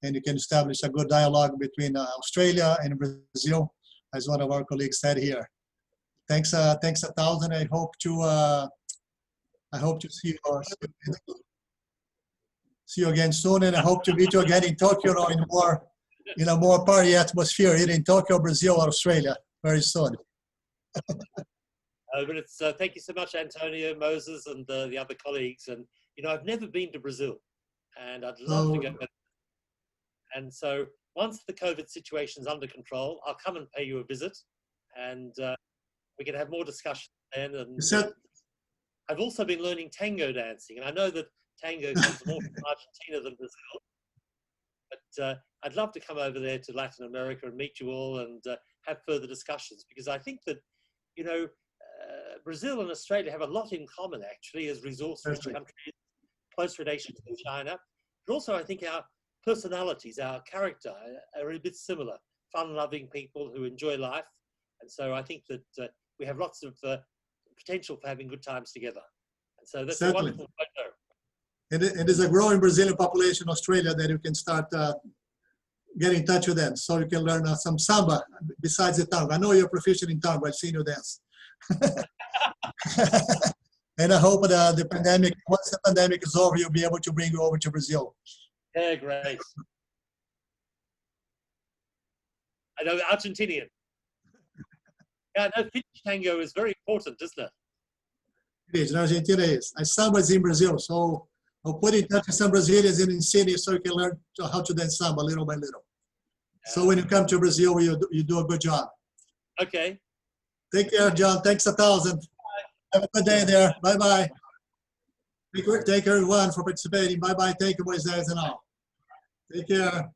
Speaker 3: and you can establish a good dialogue between Australia and Brazil, as one of our colleagues said here. Thanks 1,000. I hope to see you again soon, and I hope to meet you again in Tokyo in a more party atmosphere, either in Tokyo, Brazil, or Australia, very soon.
Speaker 2: But it's thank you so much, Antonio, Moses, and the other colleagues. And I've never been to Brazil, and I'd love to go. And so once the COVID situation's under control, I'll come and pay you a visit, and we can have more discussion then. And I've also been learning tango dancing, and I know that tango comes more from Argentina than Brazil. But I'd love to come over there to Latin America and meet you all and have further discussions, because I think that, Brazil and Australia have a lot in common, actually, as resource-rich countries, close relations with China. But also, I think our personalities, our character are a bit similar, fun-loving people who enjoy life. And so I think that we have lots of potential for having good times together. And so that's a wonderful photo.
Speaker 3: It is a growing Brazilian population in Australia that you can start getting in touch with them, so you can learn some samba besides the tango. I know you're proficient in tango, I've seen you dance. And I hope that once the pandemic is over, you'll be able to bring you over to Brazil.
Speaker 2: Yeah, great. I know Argentinian. Yeah, no, Finnish tango is very important, isn't it?
Speaker 3: It is. In Argentina it is. And samba is in Brazil. So I'll put in touch with some Brazilians in Sydney so you can learn how to dance samba little by little. So when you come to Brazil, you do a good job.
Speaker 2: Okay.
Speaker 3: Take care, John. Thanks 1,000. Have a good day there. Bye-bye. Thank everyone for participating. Bye-bye. Thank you, Moisés and all. Take care.